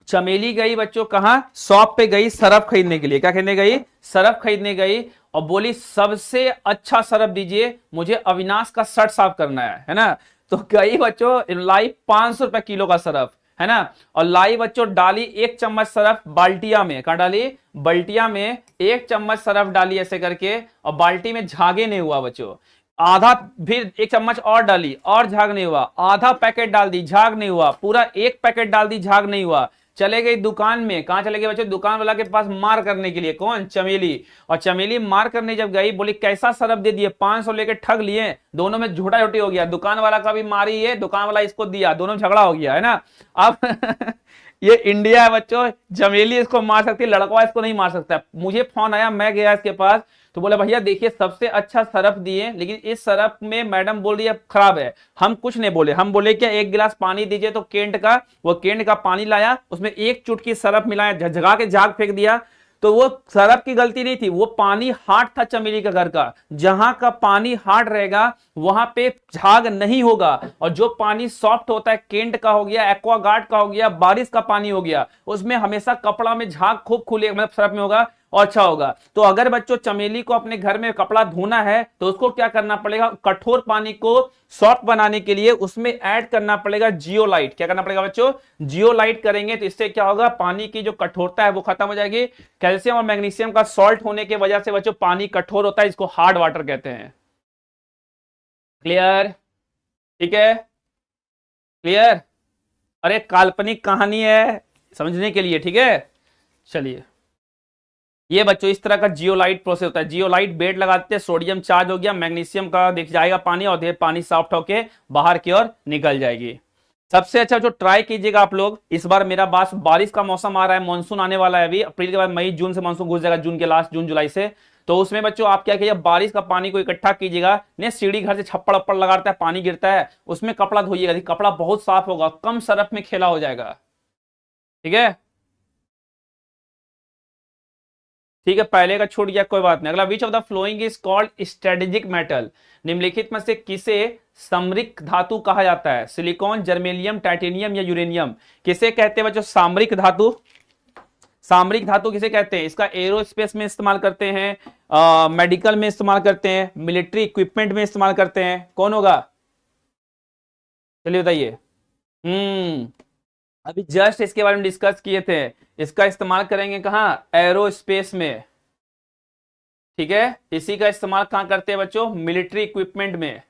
चमेली गई बच्चों कहां, शॉप पे गई सरफ खरीदने के लिए। क्या खरीदने गई, सरफ खरीदने गई, और बोली सबसे अच्छा सरफ दीजिए, मुझे अविनाश का शर्ट साफ करना है ना। तो गई बच्चों, लाई 500 रुपए किलो का सरफ, है ना। और लाई बच्चों, डाली 1 चम्मच सरफ बाल्टिया में। कहां डाली, बल्टिया में 1 चम्मच सरफ डाली ऐसे करके, और बाल्टी में झागे नहीं हुआ बच्चों। आधा, फिर एक चम्मच और डाली और झाग नहीं हुआ, आधा पैकेट डाल दी झाग नहीं हुआ, पूरा एक पैकेट डाल दी झाग नहीं हुआ, चले गई दुकान में। कहां चले गए बच्चों? दुकान वाला के पास मार करने के लिए। कौन? चमेली। और चमेली मार करने जब गई, बोली कैसा सरफ दे दिए, 500 लेके ठग लिए। दोनों में झूठा झूठी हो गया, दुकान वाला का भी मारी है, दुकान वाला इसको दिया, दोनों में झगड़ा हो गया है ना। अब ये इंडिया है बच्चों, चमेली इसको मार सकती है, लड़का इसको नहीं मार सकता। मुझे फोन आया, मैं गया इसके पास, तो बोला भैया देखिए सबसे अच्छा सरफ दिए, लेकिन इस सरफ में मैडम बोल रही है खराब है। हम कुछ नहीं बोले, हम बोले क्या एक गिलास पानी दीजिए, तो केंट का, वो केंट का पानी लाया, उसमें एक चुटकी सरफ मिलाया, झगझगा के झाग फेंक दिया। तो वो सरफ की गलती नहीं थी, वो पानी हार्ड था चमेली का घर का। जहां का पानी हार्ड रहेगा वहां पे झाग नहीं होगा, और जो पानी सॉफ्ट होता है, केंट का हो गया, एक्वागार्ड का हो गया, बारिश का पानी हो गया, उसमें हमेशा कपड़ा में झाग खूब खुले, मतलब सरफ में होगा और अच्छा होगा। तो अगर बच्चों चमेली को अपने घर में कपड़ा धोना है तो उसको क्या करना पड़ेगा? कठोर पानी को सॉफ्ट बनाने के लिए उसमें ऐड करना पड़ेगा जियोलाइट। क्या करना पड़ेगा बच्चों? जियोलाइट करेंगे तो इससे क्या होगा? पानी की जो कठोरता है वो खत्म हो जाएगी। कैल्शियम और मैग्नीशियम का सॉल्ट होने की वजह से बच्चों पानी कठोर होता है, इसको हार्ड वाटर कहते हैं। क्लियर? ठीक है, क्लियर? अरे काल्पनिक कहानी है समझने के लिए, ठीक है। चलिए, ये बच्चों इस तरह का जियोलाइट प्रोसेस होता है। जियोलाइट बेड लगाते हैं, सोडियम चार्ज हो गया, मैग्नीशियम का दिख जाएगा पानी, और धीरे पानी सॉफ्ट होके बाहर की ओर निकल जाएगी। सबसे अच्छा जो ट्राई कीजिएगा आप लोग, इस बार मेरा बास, बारिश का मौसम आ रहा है, मानसून आने वाला है अभी, अप्रैल के बाद मई जून से मानसून घुस जाएगा, जून के लास्ट, जून जुलाई से। तो उसमें बच्चों आप क्या कीजिए, बारिश का पानी को इकट्ठा कीजिएगा। नहीं, सीढ़ी घर से छप्पड़ अप्पड़ लगाता है, पानी गिरता है, उसमें कपड़ा धोइएगा, कपड़ा बहुत साफ होगा, कम सरफ में खेला हो जाएगा। ठीक है, ठीक है, पहले का छूट गया, कोई बात नहीं। अगला, विच of the following is called strategic metal? निम्नलिखित में से किसे सामरिक धातु कहा जाता है? सिलिकॉन, जर्मेनियम, टाइटेनियम या यूरेनियम? किसे कहते हैं बच्चों सामरिक धातु? सामरिक धातु किसे कहते हैं? इसका एरोस्पेस में इस्तेमाल करते हैं, मेडिकल में इस्तेमाल करते हैं, मिलिट्री इक्विपमेंट में इस्तेमाल करते हैं। कौन होगा? चलिए बताइए। अभी जस्ट इसके बारे में डिस्कस किए थे। इसका इस्तेमाल करेंगे कहाँ? एरोस्पेस में। ठीक है, इसी का इस्तेमाल कहाँ करते हैं बच्चों? मिलिट्री इक्विपमेंट में।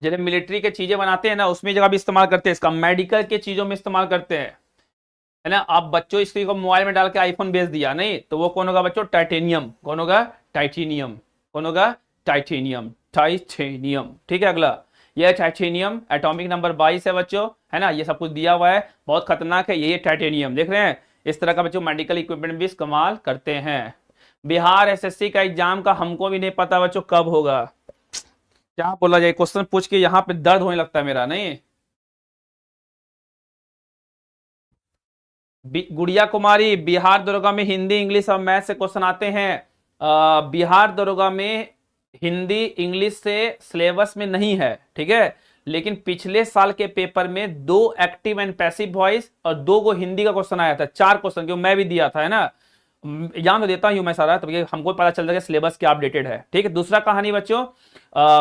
जब मिलिट्री के चीजें बनाते हैं ना, उसमें जगह भी इस्तेमाल करते हैं इसका, मेडिकल के चीजों में इस्तेमाल करते हैं, है ना। आप बच्चों इसको मोबाइल में डाल के आईफोन बेच दिया, नहीं तो वो कौन होगा बच्चों? टाइटेनियम। कौन होगा? टाइटेनियम। कौन होगा? टाइटेनियम। टाइटेनियम। ठीक है, अगला, यह टाइटेनियम एटॉमिक नंबर 22 है बच्चों, है ना। ये सब कुछ दिया हुआ है, बहुत खतरनाक है ये टाइटेनियम, देख रहे हैं। इस तरह का बच्चों मेडिकल इक्विपमेंट भी इस्तेमाल करते हैं। बिहार एसएससी का एग्जाम का हमको भी नहीं पता बच्चों कब होगा, क्या बोला जाए, क्वेश्चन पूछ के यहाँ पे दर्द होने लगता है मेरा। नहीं, गुड़िया कुमारी, बिहार दरोगा में हिंदी, इंग्लिश और मैथ से क्वेश्चन आते हैं। बिहार दरोगा में हिंदी इंग्लिश से सिलेबस में नहीं है, ठीक है, लेकिन पिछले साल के पेपर में 2 एक्टिव एंड पैसिव वॉइस और 2 को हिंदी का क्वेश्चन आया था, 4 क्वेश्चन, क्यों मैं भी दिया था, है ना। एग्जाम तो देता हूं मैं सारा, तो हमको पता चल जाएगा सिलेबस क्या अपडेटेड है। ठीक है, दूसरा कहानी बच्चों,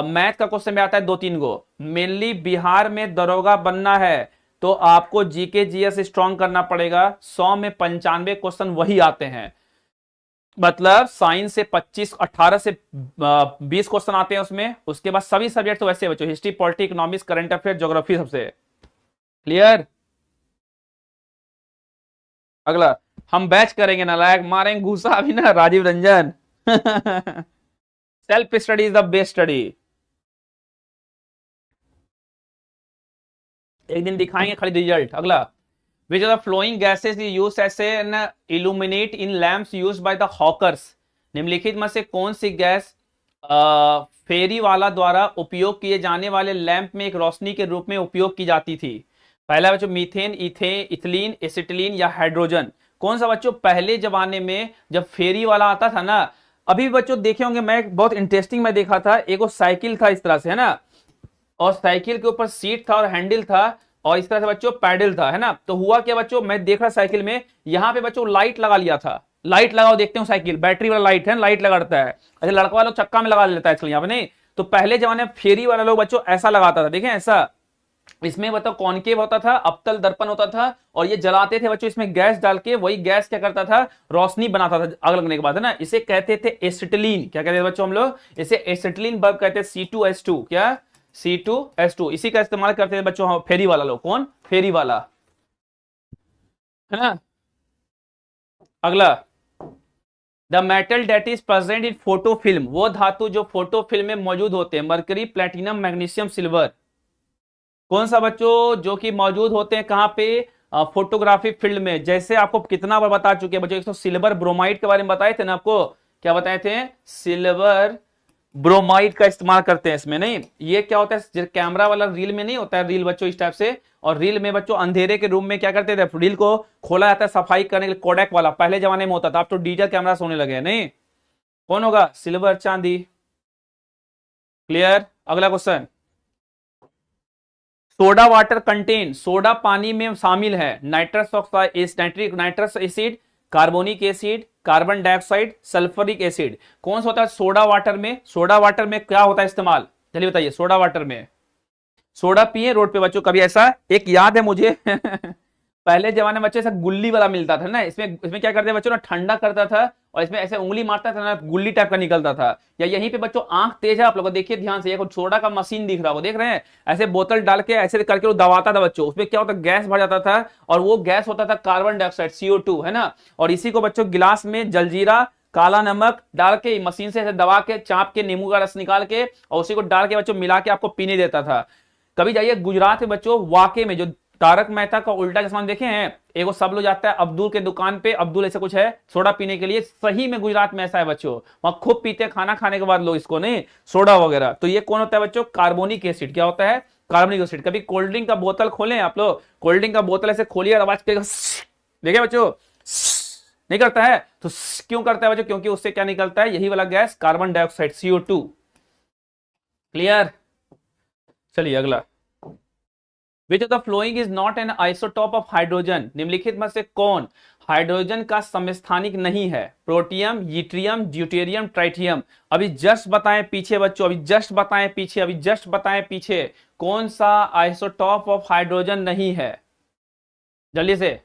मैथ का क्वेश्चन में आता है 2-3 गो। मेनली बिहार में दरोगा बनना है तो आपको जीके जीएस स्ट्रॉन्ग करना पड़ेगा। 100 में 95 क्वेश्चन वही आते हैं, मतलब साइंस से 25, 18 से 20 क्वेश्चन आते हैं उसमें। उसके बाद सभी सब्जेक्ट तो वैसे बच्चों, history, polity, economics, current affair, geography सबसे। क्लियर? अगला, हम बैच करेंगे नालायक, मारेंगे घूसा अभी ना Rajiv Ranjan. Self study is the best study. एक दिन दिखाएंगे खाली रिजल्ट। अगला, which are the following gases used as an illuminate in lamps used by the hawkers? निम्नलिखित में से कौन सी गैस फेरी वाला द्वारा उपयोग किए जाने वाले लैंप में एक रोशनी के रूप में उपयोग की जाती थी? पहला बच्चों मीथेन, इथेन, इथिलीन, एसिटिलीन या हाइड्रोजन? कौन सा बच्चों? पहले जमाने में जब फेरी वाला आता था ना, अभी बच्चों देखे होंगे, मैं बहुत इंटरेस्टिंग में देखा था, एक साइकिल था इस तरह से, है ना, और साइकिल के ऊपर सीट था और हैंडल था, और इस तरह से बच्चों पैडल था, है ना। तो हुआ क्या बच्चों, मैं देख रहा साइकिल में, यहाँ पे बच्चों लाइट लगा लिया था। लाइट लगाओ, देखते हो साइकिल बैटरी वाला लाइट है, लाइट लगा रहता है, अच्छा लड़का वाला चक्का में लगा लेता है आजकल यहाँ पे, नहीं तो पहले जमाने में फेरी वाला लोग बच्चों ऐसा लगाता था, देखें ऐसा, इसमें बताओ कॉनकेव होता था, अवतल दर्पण होता था, और ये जलाते थे बच्चों इसमें गैस डाल के, वही गैस क्या करता था, रोशनी बनाता था आग लगने के बाद, है ना। इसे कहते थे एसिटिलीन। क्या कहते थे बच्चों हम लोग, इसे एसिटिलीन बल्ब कहते हैं, C2H2। क्या, C2H2। इसी का इस्तेमाल करते थे बच्चों फेरी वाला लोग। कौन, फेरी वाला, है ना। अगला, the metal that is present in photo film, वो धातु जो फोटो फिल्म में मौजूद होते हैं, मरकरी, प्लेटिनम, मैग्नीशियम, सिल्वर। कौन सा बच्चों, जो कि मौजूद होते हैं कहां पे, फोटोग्राफी फील्ड में। जैसे आपको कितना बार बता चुके हैं बच्चों, एक तो सिल्वर ब्रोमाइड के बारे में बताए थे ना आपको, क्या बताए थे, सिल्वर ब्रोमाइड का इस्तेमाल करते हैं इसमें। नहीं, ये क्या होता है, कैमरा वाला रील में नहीं होता है रील बच्चों इस टाइप से, और रील में बच्चों अंधेरे के रूम में क्या करते थे, रील को खोला जाता है सफाई करने के लिए, कोडेक वाला पहले जमाने में होता था, अब तो डिजिटल कैमरा होने लगे हैं। नहीं, कौन होगा, सिल्वर, चांदी। क्लियर। अगला question, soda water contain, soda पानी में शामिल है, nitrous oxide, nitrous acid, carbonic acid, carbon dioxide, sulphuric acid. कौन सा होता है सोडा वाटर में, सोडा वाटर में क्या होता है इस्तेमाल, चलिए बताइए। सोडा वाटर में, सोडा पिए रोड पे बच्चों कभी, ऐसा एक याद है मुझे पहले जमाने में बच्चे ऐसा गुल्ली वाला मिलता था ना, इसमें इसमें क्या करते हैं बच्चों ना, ठंडा करता था और इसमें ऐसे उंगली मारता था ना, गुल्ली टाइप का निकलता था। या यहीं पे बच्चों आंख तेज है आप लोग देखिए ध्यान से, एक सोडा का मशीन दिख रहा हो, देख रहे हैं, ऐसे बोतल डाल के ऐसे करके वो दबाता था बच्चों, उसमें क्या होता, गैस भर जाता था, और वो गैस होता था कार्बन डाइऑक्साइड, CO2, है ना। और इसी को बच्चों गिलास में जलजीरा, काला नमक डाल के मशीन से ऐसे दबा के चाप के नींबू का रस निकाल के और उसी को डाल के बच्चों मिला के आपको पीने देता था। कभी जाइए गुजरात में बच्चों, वाकई में, जो तारक मेहता का उल्टा चश्मा देखे हैं, एगो सब लोग जाता है अब्दुल के दुकान पे, अब्दुल ऐसे कुछ है सोडा पीने के लिए, सही में गुजरात में ऐसा है बच्चों, वहां खूब पीते हैं खाना खाने के बाद लोग इसको, नहीं सोडा वगैरह। तो ये कौन होता है बच्चों, कार्बोनिक एसिड। क्या होता है, कार्बोनिक एसिड। कभी कोल्ड ड्रिंक का बोतल खोलें आप लोग, कोल्ड ड्रिंक का बोतल ऐसे खोलिए और आवाज करेगा, देखिए बच्चों नहीं करता है, तो क्यों करता है बच्चों, क्योंकि उससे क्या निकलता है, यही वाला gas carbon dioxide, CO2। Clear. चलिए अगला, विच of the following is not an isotope of hydrogen, निम्नलिखित में से कौन हाइड्रोजन का समस्थानिक नहीं है, प्रोटियम, यूट्रियम, ड्यूटेरियम, ट्राइटियम। अभी जस्ट बताएं पीछे बच्चों, अभी जस्ट बताएं पीछे, अभी जस्ट बताएं पीछे, कौन सा आइसोटॉप ऑफ हाइड्रोजन नहीं है, जल्दी से,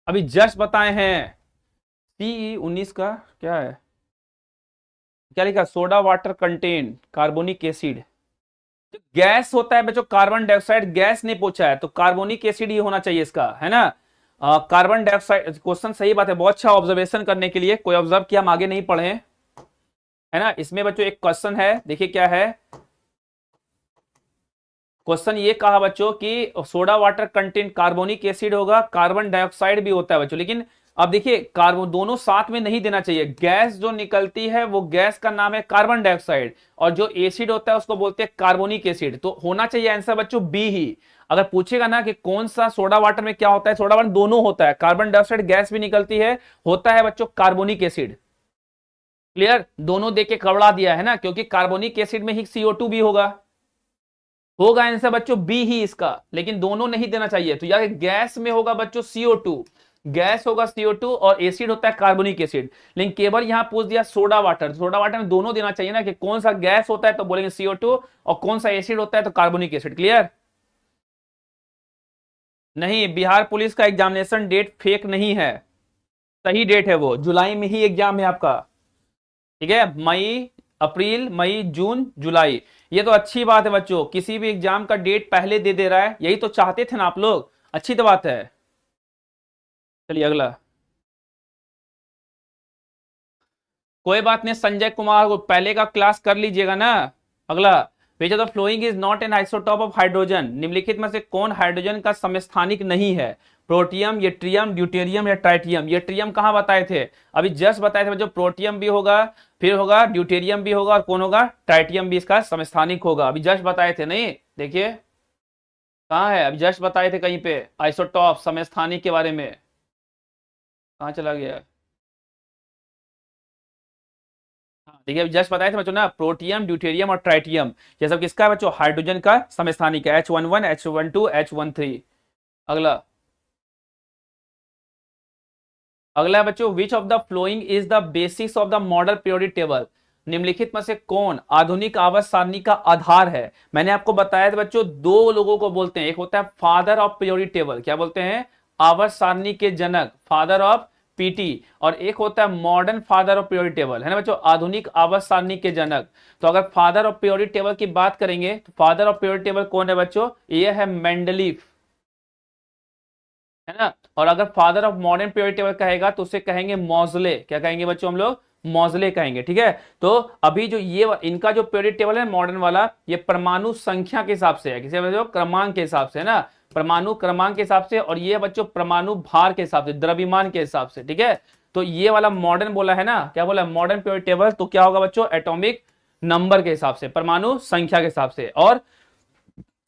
अभी जस्ट बताए हैं। CE19 का क्या है, क्या लिखा, soda water contain carbonic acid. Gas होता है बच्चों कार्बन डाइऑक्साइड, गैस नहीं पूछा है, तो कार्बोनिक एसिड ही होना चाहिए इसका, है ना। कार्बन डाइऑक्साइड, क्वेश्चन सही बात है, बहुत अच्छा ऑब्जर्वेशन करने के लिए, कोई ऑब्जर्व किया, हम आगे नहीं पढ़े, है ना। इसमें बच्चों एक क्वेश्चन है, देखिए क्या है क्वेश्चन, ये कहा बच्चों कि soda water content carbonic acid होगा, कार्बन डाइऑक्साइड भी होता है बच्चों, लेकिन अब देखिए कार्बन दोनों साथ में नहीं देना चाहिए, गैस जो निकलती है वो गैस का नाम है कार्बन डाइऑक्साइड, और जो एसिड होता है उसको बोलते हैं कार्बोनिक एसिड। तो होना चाहिए आंसर बच्चों बी ही। अगर पूछेगा ना कि कौन सा सोडा वाटर में क्या होता है, सोडा वाटर दोनों होता है, कार्बन डाइऑक्साइड गैस भी निकलती है, होता है बच्चों कार्बोनिक एसिड। क्लियर, दोनों देख के कबड़ा दिया है ना, क्योंकि कार्बोनिक एसिड में ही CO2 भी होगा आंसर बच्चों बी ही इसका, लेकिन दोनों नहीं देना चाहिए। तो यार गैस में होगा बच्चों CO2, गैस होगा CO2, और एसिड होता है कार्बोनिक एसिड, लेकिन केवल यहां पूछ दिया सोडा वाटर, सोडा वाटर में दोनों देना चाहिए ना, कि कौन सा गैस होता है तो बोलेंगे CO2, और कौन सा एसिड होता है तो कार्बोनिक एसिड। क्लियर। नहीं, बिहार पुलिस का एग्जामिनेशन डेट फेक नहीं है, सही डेट है, वो जुलाई में ही एग्जाम है आपका, ठीक है, मई, अप्रैल, मई, जून, जुलाई। ये तो अच्छी बात है बच्चों, किसी भी एग्जाम का डेट पहले दे दे रहा है, यही तो चाहते थे ना आप लोग, अच्छी तो बात है। चलिए अगला, कोई बात नहीं, संजय कुमार को पहले का क्लास कर लीजिएगा ना। अगला, विच of the following is not an isotope of hydrogen, निम्नलिखित में से कौन हाइड्रोजन का समस्थानिक नहीं है, प्रोटियम, यट्रियम, ड्यूटेरियम या ट्राइटियम। यट्रियम कहां बताए थे, अभी जस्ट बताए थे बच्चों, प्रोटियम भी होगा, फिर होगा ड्यूटेरियम भी होगा, और कौन होगा, ट्राइटियम भी इसका समस्थानिक होगा, अभी जस्ट बताए थे। नहीं, देखिए कहां है, अभी जस्ट बताए थे कहीं पे आइसोटॉप समस्थानिक के बारे में, कहां चला गया। हाँ, देखिए अभी जस्ट बताए थे बच्चों ना, प्रोटियम, ड्यूटेरियम और ट्राइटियम, ये सब किसका है बच्चों, हाइड्रोजन का समस्थानिक है, H11, H12, H13। अगला, अगला है बच्चों, which of the following is the basis of the model periodic table, निम्नलिखित में से कौन आधुनिक आवर्त सारणी का आधार है? मैंने आपको बताया था बच्चों, दो लोगों को बोलते हैं, एक होता है फादर ऑफ पीरियोडिक टेबल, क्या बोलते हैं? आवर्त सारणी के जनक, फादर ऑफ पीटी, और एक होता है modern father of periodic table, है ना बच्चों, आधुनिक आवर्त सारणी के जनक। तो अगर फादर ऑफ पीरियोडिक टेबल की बात करेंगे तो फादर ऑफ पीरियोडिक टेबल कौन है बच्चों? ये है मेंडलीफ, है ना। और अगर father of modern periodic table कहेगा तो उसे कहेंगे मॉजले, क्या कहेंगे बच्चों हम लोग? मॉजले कहेंगे, ठीक है। तो अभी जो ये इनका जो पीरियोडिक टेबल है मॉडर्न वाला, ये परमाणु संख्या के हिसाब से है, किसी बच्चों क्रमांक के हिसाब से, है ना, परमाणु क्रमांक के हिसाब से, और ये बच्चों परमाणु भार के हिसाब से, द्रव्यमान के हिसाब से, ठीक है। तो ये वाला मॉडर्न बोला है ना, क्या बोला? मॉडर्न पीरियोडिक टेबल, तो क्या होगा बच्चों? एटॉमिक नंबर के हिसाब से, परमाणु संख्या के हिसाब से। और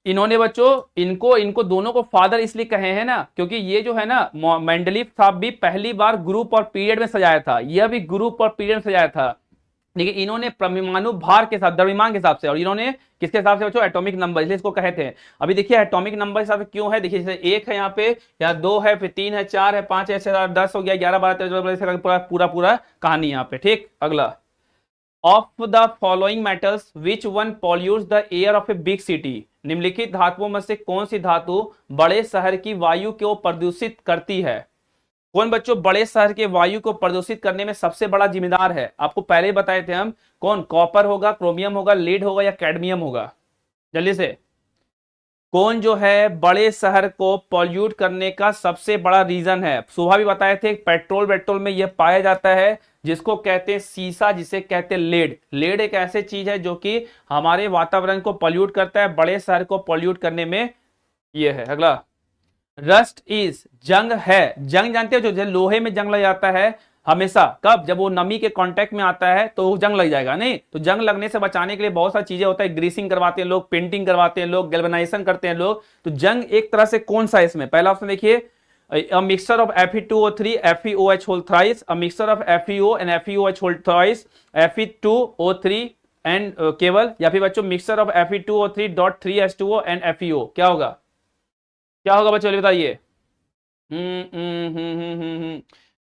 इन्होंने बच्चों इनको इनको दोनों को फादर इसलिए कहे हैं ना, क्योंकि ये जो है ना मेंडलीफ साहब भी पहली बार ग्रुप और पीरियड में सजाया था, यह भी ग्रुप और पीरियड में सजाया था, लेकिन इन्होंने परमाणु भार के साथ, द्रव्यमान के हिसाब से, और इन्होंने किसके हिसाब से बच्चों? एटॉमिक नंबर, इसलिए इसको कहे थे। अभी देखिए एटॉमिक नंबर के हिसाब से क्यों है, देखिए जैसे एक है यहाँ पे, या दो है, फिर तीन है, चार है, पांच है, 6 10 हो गया, 11 12 13 पूरा पूरा पूरा कहानी यहाँ पे, ठीक। अगला, of the following metals which one pollutes the air of a big city? निम्नलिखित धातुओं में से कौन सी धातु बड़े शहर की वायु को प्रदूषित करती है? कौन बच्चों बड़े शहर के वायु को प्रदूषित करने में सबसे बड़ा जिम्मेदार है? आपको पहले ही बताए थे हम, कौन? कॉपर होगा, क्रोमियम होगा, लीड होगा, या कैडमियम होगा? जल्दी से, कौन जो है बड़े शहर को पॉल्यूट करने का सबसे बड़ा रीजन है? सुबह भी बताए थे, पेट्रोल में यह पाया जाता है, जिसको कहते हैं सीसा, जिसे कहते हैं लेड। लेड एक ऐसी चीज है जो कि हमारे वातावरण को पॉल्यूट करता है, बड़े शहर को पॉल्यूट करने में यह है। अगला, रस्ट इज, जंग है, जंग जानते हो, जो लोहे में जंग लग जाता है हमेशा, कब? जब वो नमी के कांटेक्ट में आता है तो वो जंग लग जाएगा, नहीं तो जंग लगने से बचाने के लिए बहुत सारी चीजें होता है, ग्रीसिंग करवाते हैं लोग, पेंटिंग करवाते हैं लोग, गैल्वेनाइजेशन करते हैं लोग। तो जंग एक तरह से कौन सा है इसमें? पहला ऑप्शन देखिए, a mixture of Fe2O3 FeOH whole thrice, a mixture of FeO and FeOH whole thrice, Fe2O3 and केवल, या फिर बच्चों mixture of Fe2O3 dot 3H2O and FeO, क्या होगा? क्या होगा बच्चों बताइए?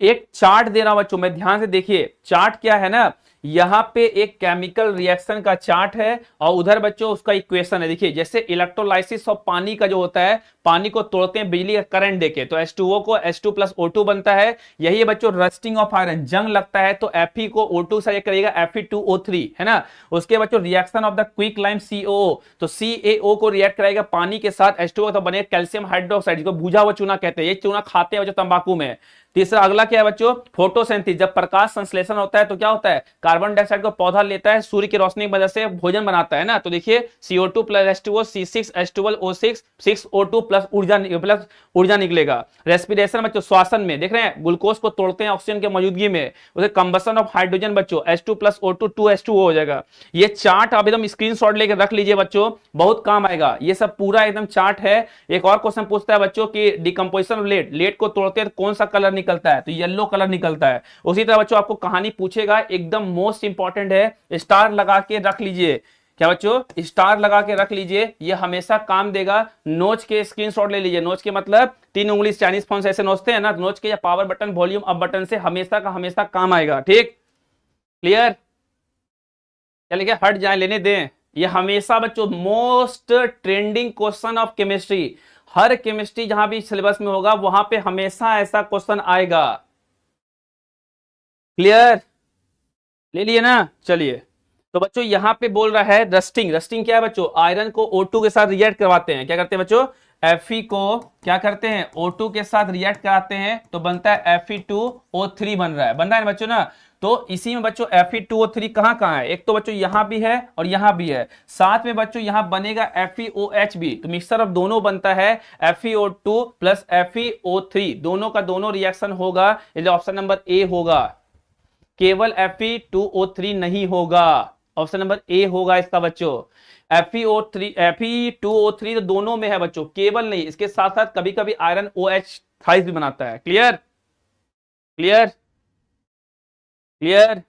एक चार्ट दे रहा हूं बच्चों, मैं ध्यान से देखिए, चार्ट क्या है ना, यहां पे एक केमिकल रिएक्शन का चार्ट है, और उधर बच्चों उसका इक्वेशन है। देखिए जैसे इलेक्ट्रोलाइसिस ऑफ पानी का जो होता है, पानी को तोड़ते हैं बिजली का करंट देके, तो H2O को H2 प्लस O2 बनता है। यही है बच्चों रस्टिंग ऑफ आयरन, जंग लगता है तो Fe को O2 से करेगा Fe2O3, है ना। उसके बच्चों reaction of the quick lime COO, तो CaO को रिएक्ट करेगा पानी के साथ H2O, तो बनेगा कैल्शियम हाइड्रोक्साइड, जिसको भुजा हुआ चूना कहते हैं। ये चूना खाते हैं बच्चों तंबाकू में। तीसरा अगला क्या है बच्चों? फोटोसिंथेसिस, जब प्रकाश संश्लेषण होता है तो क्या होता है? कार्बन डाइऑक्साइड को पौधा लेता है, सूर्य की रोशनी की वजह से भोजन बनाता है ना। तो देखिए CO2 plus H2O, C6H12O6, 6O2 plus ऊर्जा निकलेगा। रेस्पिरेशन बच्चों, श्वासन में देख रहे हैं ग्लूकोज को तोड़ते हैं ऑक्सीजन के मौजूदगी में, उसे कंबसन ऑफ हाइड्रोजन बच्चों, H2 प्लस O2 2H2O हो जाएगा। ये चार्ट आप एकदम स्क्रीनशॉट लेकर रख लीजिए बच्चों, बहुत काम आएगा। ये सब पूरा एकदम चार्ट है। एक और क्वेश्चन पूछता है बच्चों कि डिकम्पोजिशन ऑफ लेड, लेड को तोड़ते हैं तो कौन सा कलर निकलता है? तो येलो कलर निकलता है। उसी तरह बच्चों आपको कहानी पूछेगा, एकदम मोस्ट इंपॉर्टेंट है, स्टार लगा के रख लीजिए। क्या बच्चों? स्टार लगा के रख लीजिए, ये हमेशा काम देगा। नोच के स्क्रीनशॉट ले लीजिए। नोच के मतलब 3 उंगली चाइनीज फोन से ऐसे नोचते हैं ना, नोच के या power button, volume up button से हमेशा का हमेशा काम आएगा। ठीक, क्लियर? चलिए हट जाए, लेने दें। ये हमेशा बच्चों most trending question of chemistry, her chemistry जहां भी सिलेबस में होगा वहां पे हमेशा ऐसा क्वेश्चन आएगा। क्लियर? ले लिए ना? चलिए, तो बच्चों यहां पे बोल रहा है रस्टिंग। रस्टिंग क्या है बच्चों? आयरन को O2 के साथ रिएक्ट करवाते हैं। क्या करते हैं बच्चों? Fe को क्या करते हैं? O2 के साथ रिएक्ट कराते हैं तो बनता है Fe2O3 बन रहा है ना बच्चों ना। तो इसी में बच्चों Fe2O3 कहां कहां है? एक तो बच्चों यहां भी है और यहां भी है, साथ में बच्चों यहां बनेगा FeOH भी, तो मिक्सचर ऑफ दोनों बनता है FeO2 प्लस FeO3, दोनों का दोनों रिएक्शन होगा, इसलिए ऑप्शन नंबर ए होगा। केवल Fe2O3 नहीं होगा, ऑप्शन नंबर ए होगा इसका बच्चों। Fe2O3 तो दोनों में है बच्चों, केवल नहीं, इसके साथ साथ कभी कभी आयरन OH थाइस भी बनाता है। क्लियर? क्लियर? क्लियर?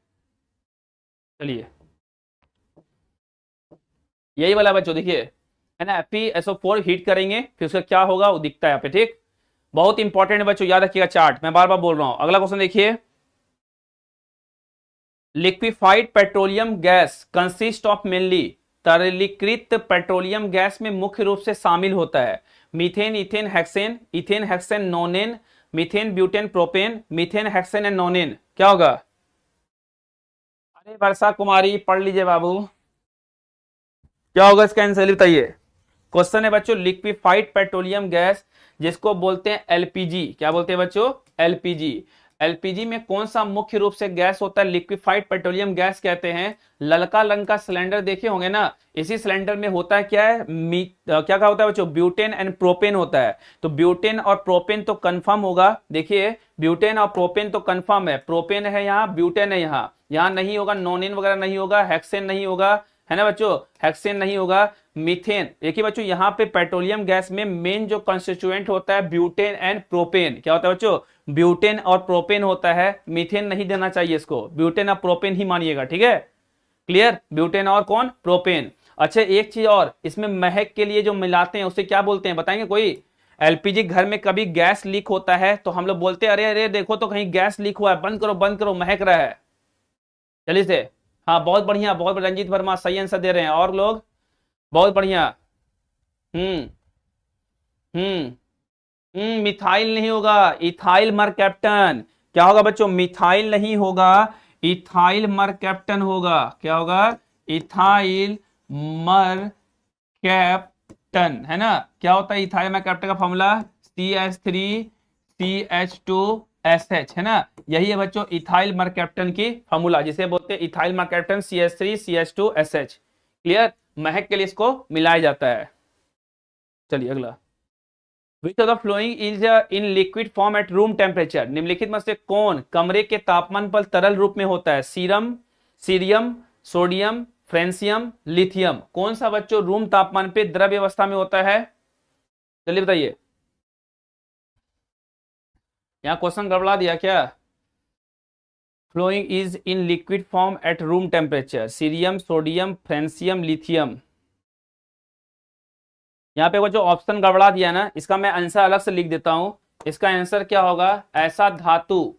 चलिए, यही वाला बच्चों देखिए, है ना, FeSO4 हीट करेंगे फिर उसका क्या होगा वो दिखता है यहाँ पे। ठीक, बहुत इंपॉर्टेंट है बच्चों, याद रखिएगा चार्ट, मैं बार बार बोल रहा हूं। अगला क्वेश्चन देखिए, liquefied petroleum gas consist of mainly, तरलीकृत पेट्रोलियम गैस में मुख्य रूप से शामिल होता है methane, ethane, hexane, ethane, hexane, nonane, methane, butane, propane, methane, hexane and nonane. क्या होगा? अरे वर्षा कुमारी पढ़ लीजिए बाबू, क्या होगा इसका आंसर बताइए। क्वेश्चन है बच्चों, लिक्विफाइड पेट्रोलियम गैस जिसको बोलते हैं एलपीजी, क्या बोलते हैं बच्चों? एलपीजी। एलपीजी में कौन सा मुख्य रूप से गैस होता है? लिक्विफाइड पेट्रोलियम गैस कहते हैं। ललका रंग का सिलेंडर देखे होंगे ना, इसी सिलेंडर में होता है क्या है, क्या होता है बच्चों? ब्यूटेन एंड प्रोपेन होता है। तो ब्यूटेन और प्रोपेन तो कंफर्म होगा, देखिए ब्यूटेन और प्रोपेन तो कंफर्म है, प्रोपेन है यहाँ, ब्यूटेन है यहाँ, यहाँ नहीं होगा, नोनिन वगैरह नहीं होगा, हेक्सेन नहीं होगा, है ना बच्चों, हेक्सेन नहीं होगा। मीथेन, देखिए बच्चों यहाँ पे पेट्रोलियम गैस में मेन जो कंस्टिट्यूएंट होता है ब्यूटेन एंड प्रोपेन, क्या होता है बच्चों? ब्यूटेन और प्रोपेन होता है, मीथेन नहीं देना चाहिए इसको, ब्यूटेन और प्रोपेन ही मानिएगा, ठीक है, क्लियर? ब्यूटेन और कौन? प्रोपेन। अच्छा एक चीज और, इसमें महक के लिए जो मिलाते हैं उसे क्या बोलते हैं, बताएंगे कोई? एलपीजी घर में कभी गैस लीक होता है तो हम लोग बोलते हैं अरे अरे देखो तो कहीं गैस लीक हुआ है, बंद करो महक रहा है। चलिए से, हाँ बहुत बढ़िया, बहुत रंजीत वर्मा सही आंसर दे रहे हैं, और लोग बहुत बढ़िया। हम्म मिथाइल नहीं होगा, इथाइल मर कैप्टन। क्या होगा बच्चों? मिथाइल नहीं होगा, इथाइल मर कैप्टन होगा। क्या होगा? इथाइल मर कैप्टन, है ना? क्या होता है इथाइल मर कैप्टन का फॉर्मूला? CH3CH2SH, है ना? यही है बच्चों इथाइल मर कैप्टन की फॉर्मूला, जिसे बोलते हैं इथाइल मर कैप्टन CH3CH2SH। क्लियर? महक के लिए इसको मिलाया जाता है। चलिए अगला, विच of the flowing is in liquid form at room temperature, निम्नलिखित में से कौन कमरे के तापमान पर तरल रूप में होता है? Serum, cerium, sodium, francium, lithium. कौन सा बच्चों रूम तापमान पे द्रव्य अवस्था में होता है? चलिए बताइए, यहां क्वेश्चन गड़बड़ा दिया क्या? Following is in liquid form at room temperature, cerium, sodium, francium, lithium. यहाँ पे वो जो ऑप्शन गड़बड़ा दिया ना, इसका मैं आंसर अलग से लिख देता हूं। इसका आंसर क्या होगा? ऐसा धातु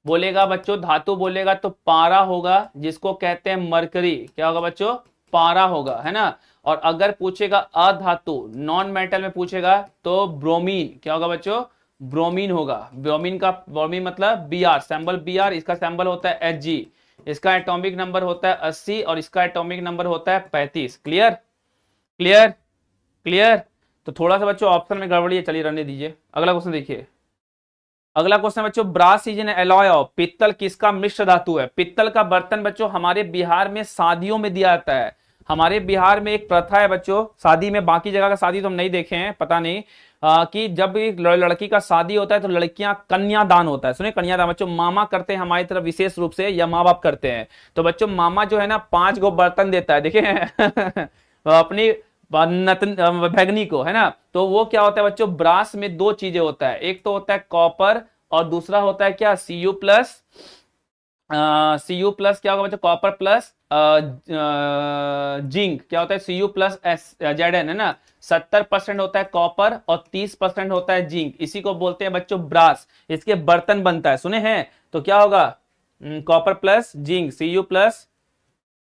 बोलेगा बच्चों, धातु बोलेगा तो पारा होगा, जिसको कहते हैं मरकरी। क्या होगा बच्चों? पारा होगा, है ना? और अगर पूछेगा अधातु, नॉन मेटल में पूछेगा तो ब्रोमीन। क्या होगा बच्चों? ब्रोमीन होगा। ब्रोमीन मतलब Br, सैंबल Br, इसका सैंबल होता है Hg, इसका एटॉमिक नंबर होता है 80 और इसका एटॉमिक नंबर होता है 35। क्लियर? क्लियर? क्लियर? तो थोड़ा सा बच्चों ऑप्शन में गड़बड़ी है, चलिए रहने दीजिए। अगला क्वेश्चन देखिए, अगला क्वेश्चन बच्चों, brass is an alloy of, पित्तल किसका मिश्र धातु है? पित्तल का बर्तन बच्चों हमारे बिहार में शादियों में दिया जाता है। हमारे बिहार में एक प्रथा है बच्चों शादी में, बाकी जगह का शादी तो हम नहीं देखे हैं, पता नहीं, कि जब एक लड़की का शादी होता है तो लड़कियां कन्यादान होता है, सुनिए कन्यादान बच्चों मामा करते हैं हमारी तरफ विशेष रूप से, या माँ बाप करते हैं। तो बच्चों मामा जो है ना 5 गो बर्तन देता है, देखे अपनी भगनी को, है ना? तो वो क्या होता है बच्चों, ब्रास में 2 चीजें होता है, एक तो होता है कॉपर और दूसरा होता है क्या? Cu+, Cu+, क्या होगा बच्चों? Copper plus zinc. क्या होता है? Cu+Zn, है ना? 70% होता है कॉपर और 30% होता है जिंक, इसी को बोलते हैं बच्चों ब्रास। इसके बर्तन बनता है, सुने हैं? तो क्या होगा? कॉपर प्लस जिंक, Cu+,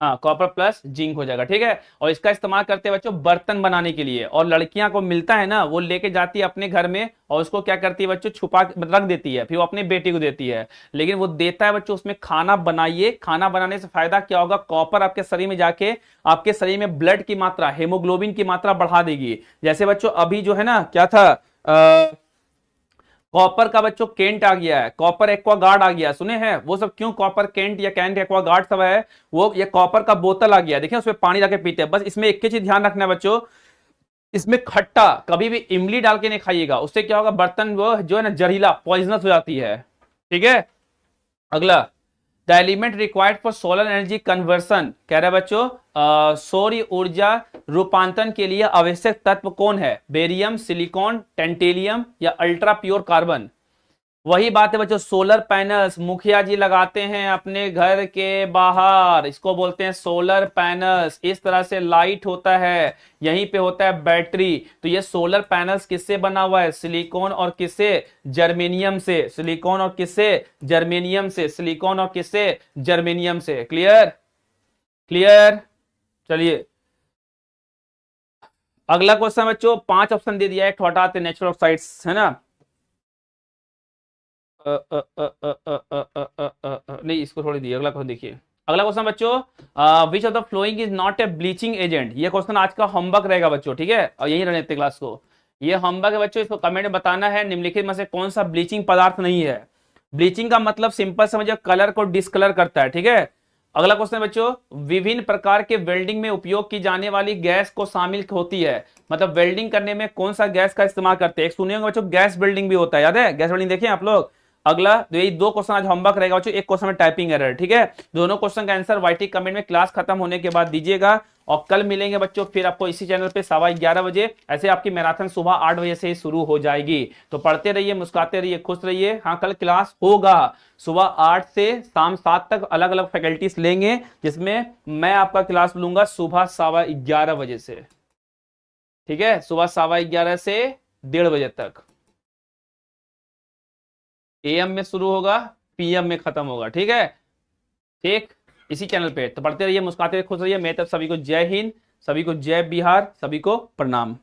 हाँ कॉपर प्लस जिंक हो जाएगा, ठीक है? और इसका इस्तेमाल करते हैं बच्चों बर्तन बनाने के लिए, और लड़कियां को मिलता है ना, वो लेके जाती है अपने घर में और उसको क्या करती है बच्चों, छुपा रख देती है, फिर वो अपनी बेटी को देती है। लेकिन वो देता है बच्चों उसमें खाना बनाइए, खाना बनाने से फायदा क्या होगा? कॉपर आपके शरीर में जाके आपके शरीर में ब्लड की मात्रा, हेमोग्लोबिन की मात्रा बढ़ा देगी। जैसे बच्चों अभी जो है ना, क्या था, कॉपर का बच्चों केंट आ गया है, कॉपर एक्वागार्ड आ गया, सुने हैं? वो सब क्यों कॉपर केंट या कैंट एक्वागार्ड सब है? वो ये कॉपर का बोतल आ गया, देखिए उसमें पानी जाके पीते हैं। बस इसमें एक ही चीज ध्यान रखना है बच्चों, इसमें खट्टा कभी भी इमली डाल के नहीं खाइएगा, उससे क्या होगा? बर्तन वो जो है ना जहरीला, पॉइजनस हो जाती है, ठीक है? अगला, the element required for solar energy conversion, कह रहा है बच्चों सौर ऊर्जा रूपांतरण के लिए आवश्यक तत्व कौन है? बेरियम, सिलिकॉन, टेंटेलियम या अल्ट्रा प्योर कार्बन? वही बात है बच्चों, सोलर पैनल्स मुखिया जी लगाते हैं अपने घर के बाहर, इसको बोलते हैं सोलर पैनल्स। इस तरह से लाइट होता है, यहीं पे होता है बैटरी। तो ये सोलर पैनल्स किससे बना हुआ है? सिलिकॉन और किससे? जर्मेनियम से। सिलिकॉन और किससे? जर्मेनियम से। सिलिकॉन और किससे? जर्मेनियम से। क्लियर? क्लियर? चलिए अगला क्वेश्चन बच्चों, 5 ऑप्शन दे दिया है, एक हटाते नेचुरल ऑक्साइड्स, है ना। नहीं इसको थोड़ी दी, अगला क्वेश्चन देखिए। अगला क्वेश्चन बच्चों, which of the following is not a bleaching agent. ये क्वेश्चन आज का होमवर्क रहेगा बच्चों, ठीक है, और यही रहने क्लास को। ये होमवर्क है बच्चों, इसको कमेंट में बताना है निम्नलिखित में से कौन सा ब्लीचिंग पदार्थ नहीं है। ब्लीचिंग का मतलब सिंपल समझिए, कलर को डिस्कलर करता है, ठीक है। अगला क्वेश्चन बच्चों, विभिन्न प्रकार के वेल्डिंग में उपयोग की जाने वाली गैस को शामिल होती है। मतलब वेल्डिंग करने में कौन सा गैस का इस्तेमाल करते हैं? एक सुनिएगा बच्चों, गैस वेल्डिंग भी होता है, याद है? गैस वेल्डिंग देखें आप लोग। अगला तो यही 2 क्वेश्चन आज होमवर्क रहेगा बच्चों, एक क्वेश्चन में टाइपिंग एरर, ठीक है। दोनों क्वेश्चन का आंसर वाईटी कमेंट में क्लास खत्म होने के बाद दीजिएगा। और कल मिलेंगे बच्चों फिर आपको इसी चैनल पे 11:15 बजे। ऐसे आपकी मैराथन सुबह 8 बजे से ही शुरू हो जाएगी। तो पढ़ते रहिए, मुस्कुराते रहिए, खुश रहिए। हाँ कल क्लास होगा सुबह 8 से शाम 7 तक, अलग अलग फैकल्टीज लेंगे, जिसमें मैं आपका क्लास लूंगा सुबह 11:15 बजे से, ठीक है। सुबह 11:15 से 1:30 बजे तक। एएम में शुरू होगा, पीएम में खत्म होगा, ठीक है। ठीक, इसी चैनल पे। तो पढ़ते रहिए, मुस्कुराते रहिए, खुश रहिए। मैं तब सभी को जय हिंद, सभी को जय बिहार, सभी को प्रणाम।